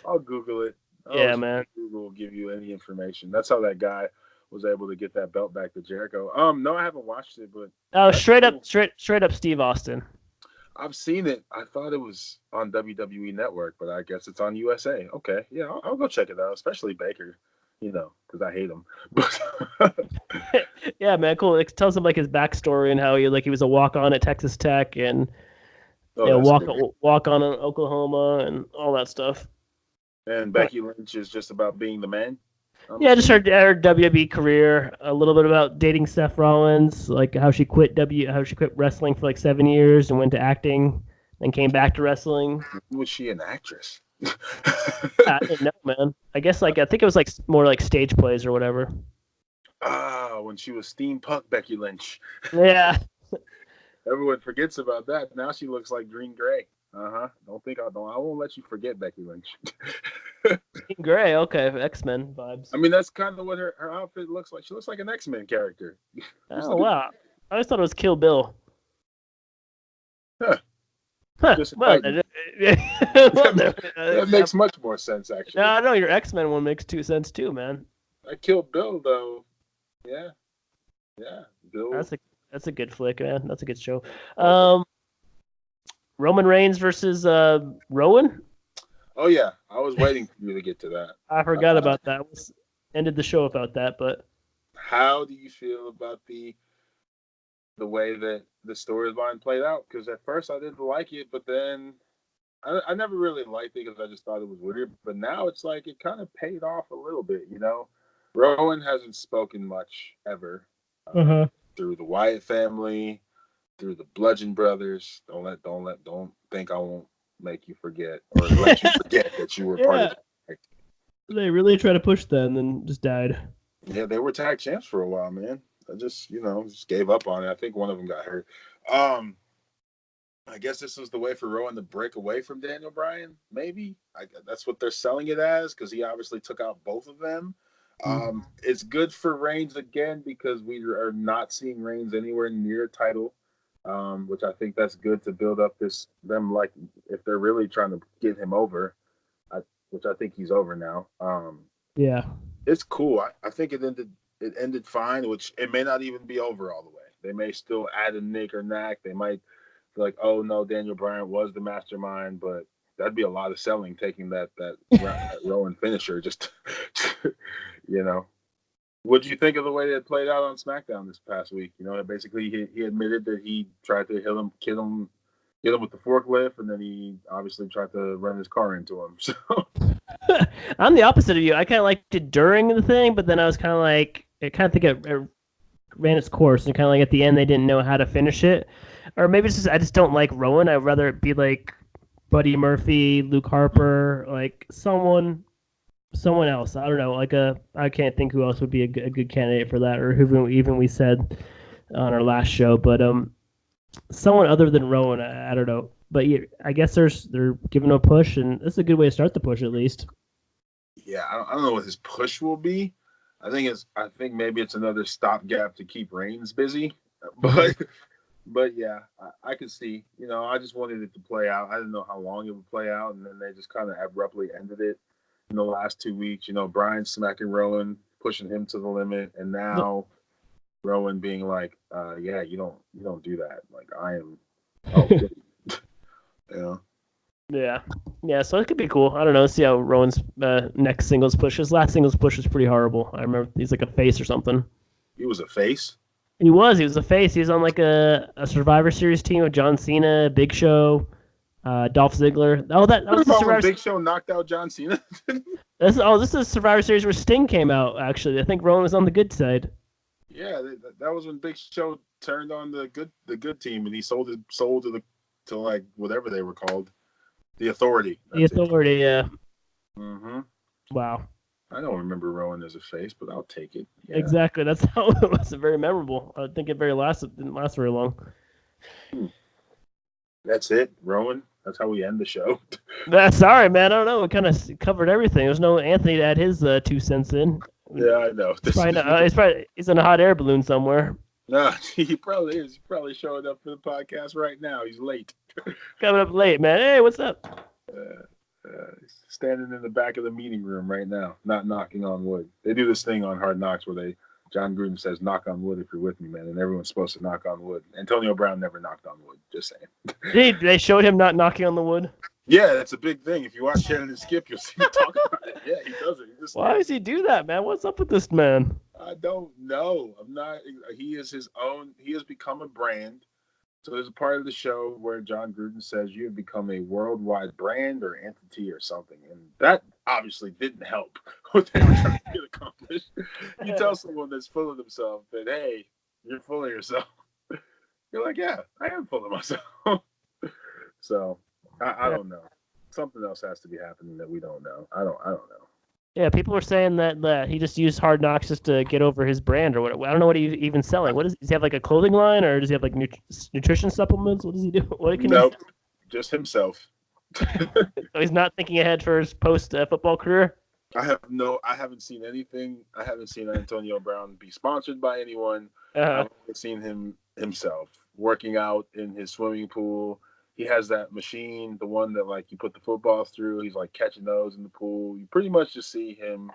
Speaker 2: I'll Google it.
Speaker 1: Man.
Speaker 2: Google will give you any information. That's how that guy was able to get that belt back to Jericho. No, I haven't watched it, but
Speaker 1: straight up Steve Austin.
Speaker 2: I've seen it. I thought it was on WWE Network, but I guess it's on USA. Okay, yeah, I'll go check it out. Especially Baker, you know, because I hate him.
Speaker 1: Yeah, man, cool. It tells him like his backstory and how he was a walk-on at Texas Tech and walk on in Oklahoma and all that stuff.
Speaker 2: And Becky Lynch is just about being the man.
Speaker 1: Just her WWE career, a little bit about dating Seth Rollins, like how she quit wrestling for like 7 years and went to acting. and came back to wrestling.
Speaker 2: Was she an actress?
Speaker 1: I didn't know, man. I guess I think it was more like stage plays or whatever.
Speaker 2: When she was steampunk Becky Lynch.
Speaker 1: Yeah.
Speaker 2: Everyone forgets about that. Now she looks like Jean Grey. Don't think I won't let you forget Becky Lynch.
Speaker 1: Jean Grey, okay, X-Men vibes.
Speaker 2: I mean, that's kind of what her outfit looks like. She looks like an X-Men character.
Speaker 1: Oh wow, I always thought it was Kill Bill.
Speaker 2: Huh.
Speaker 1: Well,
Speaker 2: that makes much more sense, actually.
Speaker 1: No, I know your X-Men one makes sense too, man.
Speaker 2: I Kill Bill though. Yeah. Bill.
Speaker 1: That's a good flick, man. That's a good show. Roman Reigns versus Rowan.
Speaker 2: Oh yeah, I was waiting for you to get to that.
Speaker 1: I forgot about that. Ended the show about that, but
Speaker 2: how do you feel about the way that the storyline played out? Because at first I didn't like it, but then I never really liked it because I just thought it was weird. But now it's like it kind of paid off a little bit, you know. Rowan hasn't spoken much ever through the Wyatt family, through the Bludgeon Brothers. Don't think I won't make you forget or let you forget that you were part of it.
Speaker 1: They really tried to push that and then just died.
Speaker 2: Yeah, they were tag champs for a while, man. I just gave up on it. I think one of them got hurt. I guess this was the way for Rowan to break away from Daniel Bryan. Maybe that's what they're selling it as because he obviously took out both of them. It's good for Reigns again because we are not seeing Reigns anywhere near a title, which I think that's good to build up them like if they're really trying to get him over, which I think he's over now.
Speaker 1: Yeah,
Speaker 2: it's cool. I think it ended fine, which it may not even be over all the way. They may still add a nick or knack. They might be like, oh no, Daniel Bryan was the mastermind, but that'd be a lot of selling taking that Rowan finisher. Just What do you think of the way that it played out on SmackDown this past week? Basically he admitted that he tried to hit him with the forklift, and then he obviously tried to run his car into him. So
Speaker 1: I'm the opposite of you. I kind of liked it during the thing, but then I was kind of like, I kind of think it ran its course, and kind of like at the end they didn't know how to finish it, or maybe it's just I just don't like Rowan. I'd rather it be like Buddy Murphy, Luke Harper, like someone else. I don't know. I can't think who else would be a good candidate for that, or who even we said on our last show, but someone other than Rowan. I don't know. But yeah, I guess they're giving a push, and this is a good way to start the push at least.
Speaker 2: Yeah, I don't know what his push will be. I think maybe it's another stopgap to keep Reigns busy. But yeah, I could see. I just wanted it to play out. I didn't know how long it would play out, and then they just kind of abruptly ended it in the last 2 weeks. Bryan smacking Rowan, pushing him to the limit, and now Rowan being like, "Yeah, you don't do that. Like I am." Okay.
Speaker 1: Yeah. So it could be cool. I don't know. See how Rowan's next singles push. His last singles push was pretty horrible. I remember he's like a face or something.
Speaker 2: He was a face.
Speaker 1: He was a face. He was on like a Survivor Series team with John Cena, Big Show, Dolph Ziggler. Oh, that was the Survivor.
Speaker 2: Big Show knocked out John Cena.
Speaker 1: This is Survivor Series where Sting came out. Actually, I think Rowan was on the good side.
Speaker 2: Yeah, that was when Big Show turned on the good team, and he sold to like whatever they were called, the Authority.
Speaker 1: That's the Authority, yeah.
Speaker 2: Mm-hmm.
Speaker 1: Wow.
Speaker 2: I don't remember Rowan as a face, but I'll take it. Yeah.
Speaker 1: Exactly. That's how it was. Very memorable. I think it didn't last very long.
Speaker 2: That's it, Rowan. That's how we end the show.
Speaker 1: Sorry, man. I don't know. We kind of covered everything. There's no Anthony to add his 2 cents in.
Speaker 2: Yeah, I know.
Speaker 1: He's in a hot air balloon somewhere.
Speaker 2: No, he probably is. He's probably showing up for the podcast right now. He's late.
Speaker 1: Coming up late, man. Hey, what's up?
Speaker 2: Standing in the back of the meeting room right now, not knocking on wood. They do this thing on Hard Knocks where John Gruden says, "Knock on wood if you're with me, man," and everyone's supposed to knock on wood. Antonio Brown never knocked on wood. Just saying.
Speaker 1: They showed him not knocking on the wood.
Speaker 2: Yeah, that's a big thing. If you watch Shannon and Skip, you'll see him talk about it. Yeah, he does it.
Speaker 1: Why does he do that, man? What's up with this man?
Speaker 2: I don't know. I'm not. He is his own. He has become a brand. So there's a part of the show where John Gruden says you have become a worldwide brand or entity or something, and that obviously didn't help what they were trying to get accomplished. You tell someone that's full of themselves that, hey, you're full of yourself. You're like, yeah, I am full of myself. So I don't know. Something else has to be happening that we don't know. I don't know.
Speaker 1: Yeah, people were saying that he just used Hard Knocks just to get over his brand or what. I don't know what he's even selling. What does he have, like a clothing line, or does he have like nutrition supplements? What does he do? What can
Speaker 2: Nope, just himself.
Speaker 1: So he's not thinking ahead for his post football career.
Speaker 2: I haven't seen anything. I haven't seen Antonio Brown be sponsored by anyone. I've only seen him himself working out in his swimming pool. He has that machine, the one that like you put the footballs through. He's like catching those in the pool. You pretty much just see him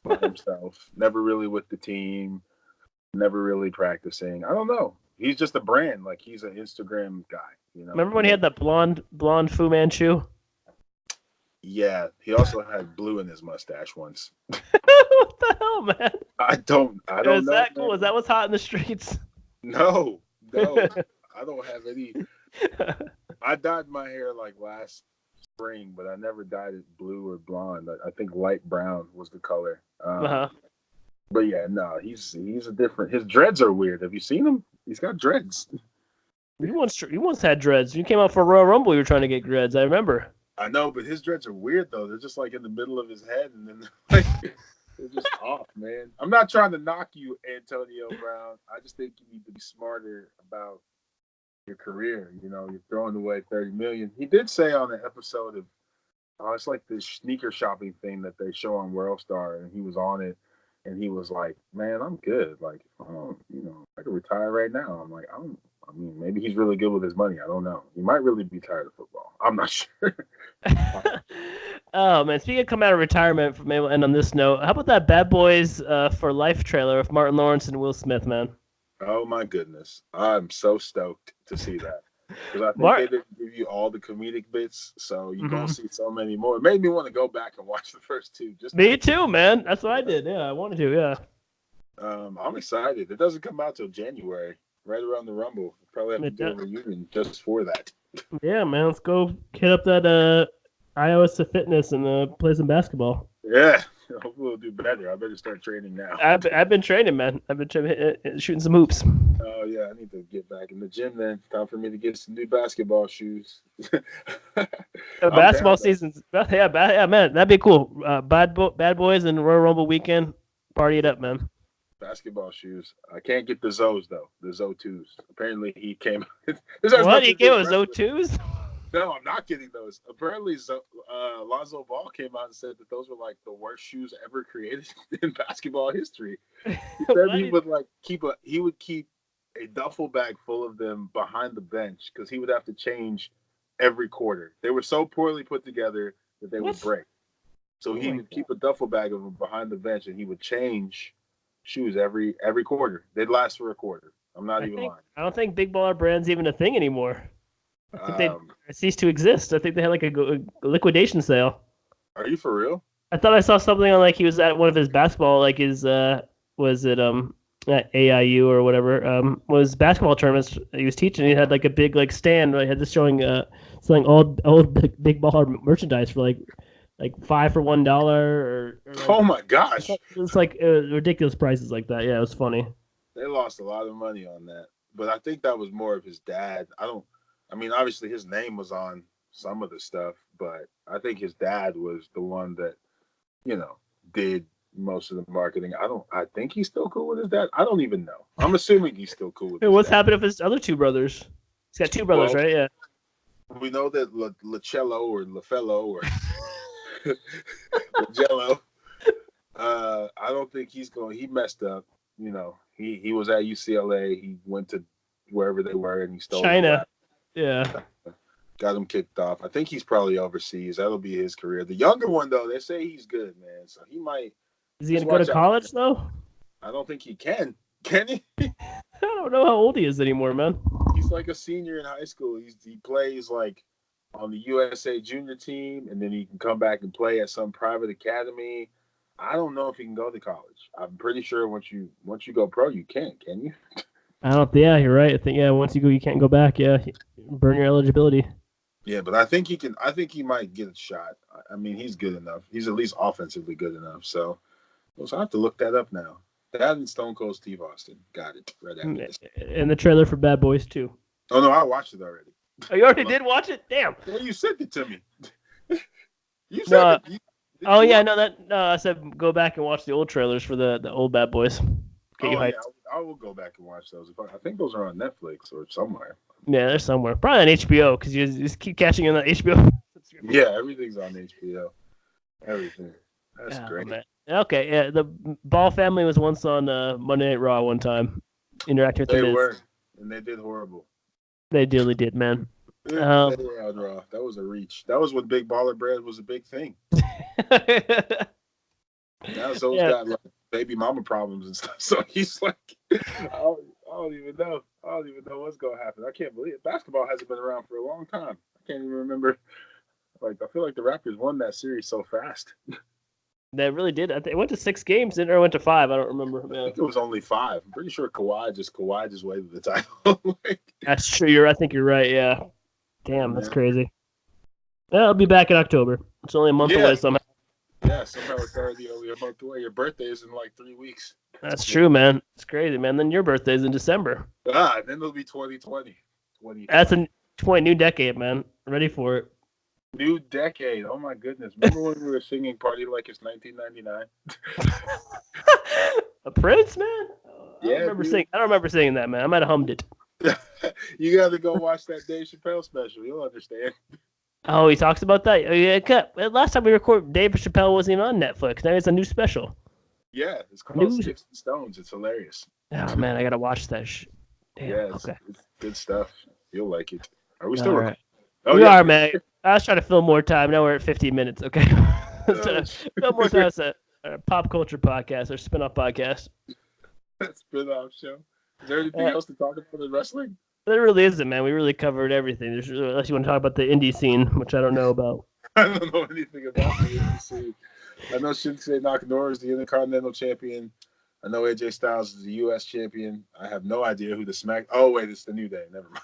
Speaker 2: by himself. Never really with the team. Never really practicing. I don't know. He's just a brand. Like he's an Instagram guy. You know.
Speaker 1: Remember when he had that blonde Fu Manchu?
Speaker 2: Yeah, he also had blue in his mustache once.
Speaker 1: What the hell, man?
Speaker 2: I don't know.
Speaker 1: Is that cool? Is that what's hot in the streets?
Speaker 2: No. I don't have any. I dyed my hair like last spring, but I never dyed it blue or blonde. I think light brown was the color. But yeah, no, he's a different. His dreads are weird. Have you seen him? He's got dreads.
Speaker 1: You once had dreads. You came out for Royal Rumble. You were trying to get dreads. I remember.
Speaker 2: I know, but his dreads are weird though. They're just like in the middle of his head, and then like they're just off, man. I'm not trying to knock you, Antonio Brown. I just think you need to be smarter about your career. You know, you're throwing away $30 million. He did say on an episode of, it's like this sneaker shopping thing that they show on World Star, and he was on it, and he was like, "Man, I'm good. Like, I could retire right now." I'm like, maybe he's really good with his money. I don't know. He might really be tired of football. I'm not sure.
Speaker 1: Oh man, speaking of coming out of retirement, maybe we'll end on this note. How about that Bad Boys for Life trailer with Martin Lawrence and Will Smith, man?
Speaker 2: Oh my goodness, I'm so stoked to see that because I think they didn't give you all the comedic bits, so you don't see so many more. It made me want to go back and watch the first two.
Speaker 1: Me too, man. That's what I did. Yeah, I wanted to. Yeah.
Speaker 2: I'm excited. It doesn't come out till January, right around the Rumble. We'll probably have to do a reunion just for that.
Speaker 1: Yeah, man. Let's go hit up that iOS to fitness and play some basketball.
Speaker 2: Yeah. Hopefully we'll do better. I better start training now.
Speaker 1: I've been training, man. I've been shooting some hoops.
Speaker 2: Oh, yeah. I need to get back in the gym then. Time for me to get some new basketball shoes.
Speaker 1: Basketball season's... Yeah, man. That'd be cool. Bad Boys and Royal Rumble weekend. Party it up, man.
Speaker 2: Basketball shoes. I can't get the Zoes, though. The Zo2s. Apparently, he came...
Speaker 1: What? He came with Zo2s?
Speaker 2: No, I'm not getting those. Apparently, Lonzo Ball came out and said that those were like the worst shoes ever created in basketball history. He said he would keep a duffel bag full of them behind the bench because he would have to change every quarter. They were so poorly put together that they would break. So he would keep a duffel bag of them behind the bench, and he would change shoes every quarter. They'd last for a quarter. I'm not even lying.
Speaker 1: I don't think Big Baller Brand's even a thing anymore. I think they ceased to exist. I think they had like a liquidation sale.
Speaker 2: Are you for real?
Speaker 1: I thought I saw something on like he was at one of his basketball, like his was it AIU or whatever, was basketball tournaments he was teaching. He had like a big like stand. He had this showing selling old big baller merchandise for like $5 for $1 or like,
Speaker 2: oh my gosh,
Speaker 1: it's like ridiculous prices like that. Yeah, it was funny.
Speaker 2: They lost a lot of money on that, but I think that was more of his dad. I mean, obviously his name was on some of the stuff, but I think his dad was the one that, did most of the marketing. I think he's still cool with his dad. I don't even know. I'm assuming he's still cool with his
Speaker 1: what's
Speaker 2: dad.
Speaker 1: happened with his other two brothers? He's got two brothers, right? Yeah.
Speaker 2: We know that Lacello or LaFello or Jello. I don't think he messed up. He was at UCLA. He went to wherever they were and he stole
Speaker 1: China. Yeah.
Speaker 2: Got him kicked off. I think he's probably overseas. That'll be his career. The younger one, though, they say he's good, man. So he might.
Speaker 1: Is he going to go to college, though?
Speaker 2: I don't think he can. Can he?
Speaker 1: I don't know how old he is anymore, man.
Speaker 2: He's like a senior in high school. He plays like on the USA junior team, and then he can come back and play at some private academy. I don't know if he can go to college. I'm pretty sure once you go pro, you can you?
Speaker 1: Yeah, you're right. I think once you go, you can't go back. Yeah, burn your eligibility.
Speaker 2: Yeah, but I think he can. I think he might get a shot. I mean, he's good enough. He's at least offensively good enough. So I have to look that up now. That and Stone Cold Steve Austin. Got it right after this.
Speaker 1: And the trailer for Bad Boys 2.
Speaker 2: Oh no, I watched it already.
Speaker 1: Oh, you already did watch it? Damn.
Speaker 2: Well, you sent it to me. You
Speaker 1: No.
Speaker 2: said it.
Speaker 1: Oh yeah, no. I said go back and watch the old trailers for the old Bad Boys. Get you hyped.
Speaker 2: I will go back and watch those. I think those are on Netflix or somewhere.
Speaker 1: Yeah, they're somewhere. Probably on HBO because you just keep catching in on HBO.
Speaker 2: Yeah, everything's on HBO. Everything. That's great.
Speaker 1: Man. Okay, yeah. The Ball family was once on Monday Night Raw one time, interacting with
Speaker 2: They
Speaker 1: the Miz.
Speaker 2: were, and they did horrible.
Speaker 1: They really did, man.
Speaker 2: They were on Raw. That was a reach. That was when Big Baller Bread was a big thing. Now Zoe's got like baby mama problems and stuff. So he's like, I don't even know. I don't even know what's gonna happen. I can't believe it. Basketball hasn't been around for a long time. I can't even remember. Like I feel like the Raptors won that series so fast.
Speaker 1: They really did. I think it went to 6 games, didn't it? Or went to 5. I don't remember.
Speaker 2: I think it was only 5. I'm pretty sure Kawhi just waved the title.
Speaker 1: That's true. I think you're right. Yeah. Damn, that's crazy. Well, I'll be back in October. It's only a month away somehow.
Speaker 2: Yeah, somehow it's already only a month away. Your birthday is in like 3 weeks.
Speaker 1: That's true, man. It's crazy, man. Then your birthday is in December.
Speaker 2: And then it'll be 2020.
Speaker 1: That's a new decade, man. Ready for it.
Speaker 2: New decade. Oh my goodness. Remember when we were singing Party Like It's 1999?
Speaker 1: A Prince, man? I
Speaker 2: Yeah,
Speaker 1: don't remember singing that, man. I might have hummed it.
Speaker 2: You got to go watch that Dave Chappelle special. You'll understand.
Speaker 1: Oh, he talks about that? Oh, yeah. Last time we recorded, Dave Chappelle wasn't even on Netflix. Now it's a new special.
Speaker 2: Yeah, it's called Sticks and Stones. It's hilarious.
Speaker 1: Oh, man, I got to watch that shit.
Speaker 2: Damn, it's good stuff. You'll like it. Are we still
Speaker 1: recording?
Speaker 2: Right. Oh,
Speaker 1: we are, man. I was trying to fill more time. Now we're at 15 minutes, okay? Fill more time. It's a pop culture podcast or spin-off podcast.
Speaker 2: Spin-off show. Is there anything else to talk about in wrestling?
Speaker 1: There really isn't, man. We really covered everything. Unless you want to talk about the indie scene, which I don't know about.
Speaker 2: I don't know anything about the indie scene. I know Shinsuke Nakamura is the Intercontinental Champion. I know AJ Styles is the U.S. Champion. I have no idea who the Smack... Oh, wait, it's the New Day. Never mind.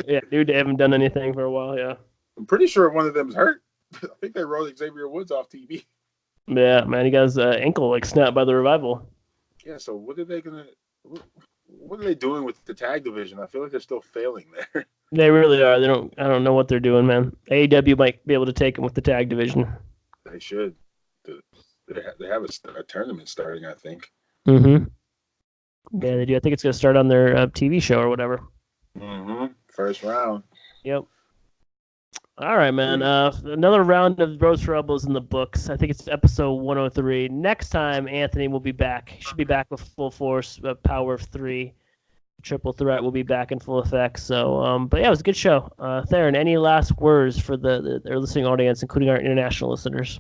Speaker 1: Yeah, New Day haven't done anything for a while, yeah.
Speaker 2: I'm pretty sure one of them's hurt. I think they wrote Xavier Woods off TV.
Speaker 1: Yeah, man, he got his ankle snapped by the Revival.
Speaker 2: Yeah, so what are they doing with the tag division? I feel like they're still failing there.
Speaker 1: They really are. I don't know what they're doing, man. AEW might be able to take them with the tag division.
Speaker 2: They should. They have a tournament starting, I think.
Speaker 1: Mm-hmm. Yeah, they do. I think it's going to start on their TV show or whatever.
Speaker 2: Mm-hmm. First round.
Speaker 1: Yep. All right, man. Another round of Bros for Elbows in the books. I think it's episode 103. Next time, Anthony will be back. He should be back with full force, Power of 3. Triple Threat will be back in full effect. So, but yeah, it was a good show. Theron, any last words for the listening audience, including our international listeners?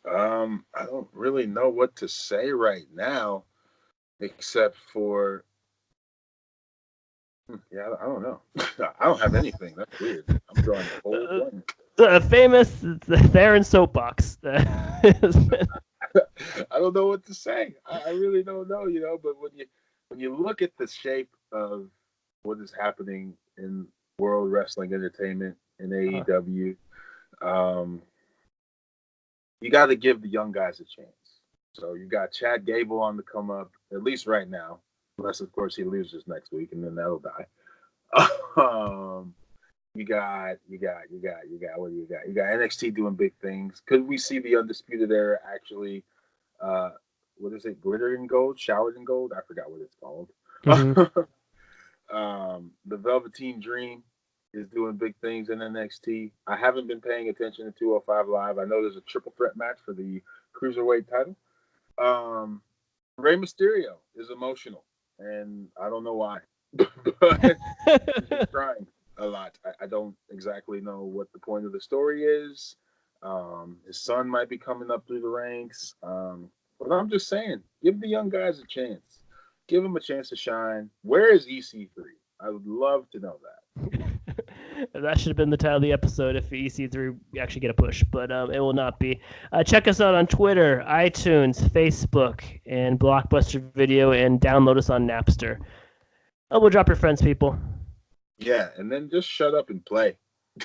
Speaker 2: I don't really know what to say right now, except for... Yeah, I don't know. I don't have anything. That's weird. I'm drawing a whole blank.
Speaker 1: The famous Theron soapbox.
Speaker 2: I don't know what to say. I really don't know, but when you look at the shape of what is happening in World Wrestling Entertainment in AEW, you got to give the young guys a chance. So you got Chad Gable on the come up, at least right now. Unless, of course, he loses next week, and then that'll die. You got what do you got? You got NXT doing big things. Could we see the Undisputed Era actually? What is it? Glittered in gold, showered in gold. I forgot what it's called. Mm-hmm. The Velveteen Dream is doing big things in NXT. I haven't been paying attention to 205 Live. I know there's a triple threat match for the Cruiserweight title. Rey Mysterio is emotional. And I don't know why, but he's crying a lot. I don't exactly know what the point of the story is. His son might be coming up through the ranks. But I'm just saying, give the young guys a chance. Give them a chance to shine. Where is EC3? I would love to know that.
Speaker 1: That should have been the title of the episode if EC3 actually get a push, but it will not be. Check us out on Twitter, iTunes, Facebook, and Blockbuster Video, and download us on Napster. We'll drop your friends, people.
Speaker 2: Yeah, and then just shut up and play.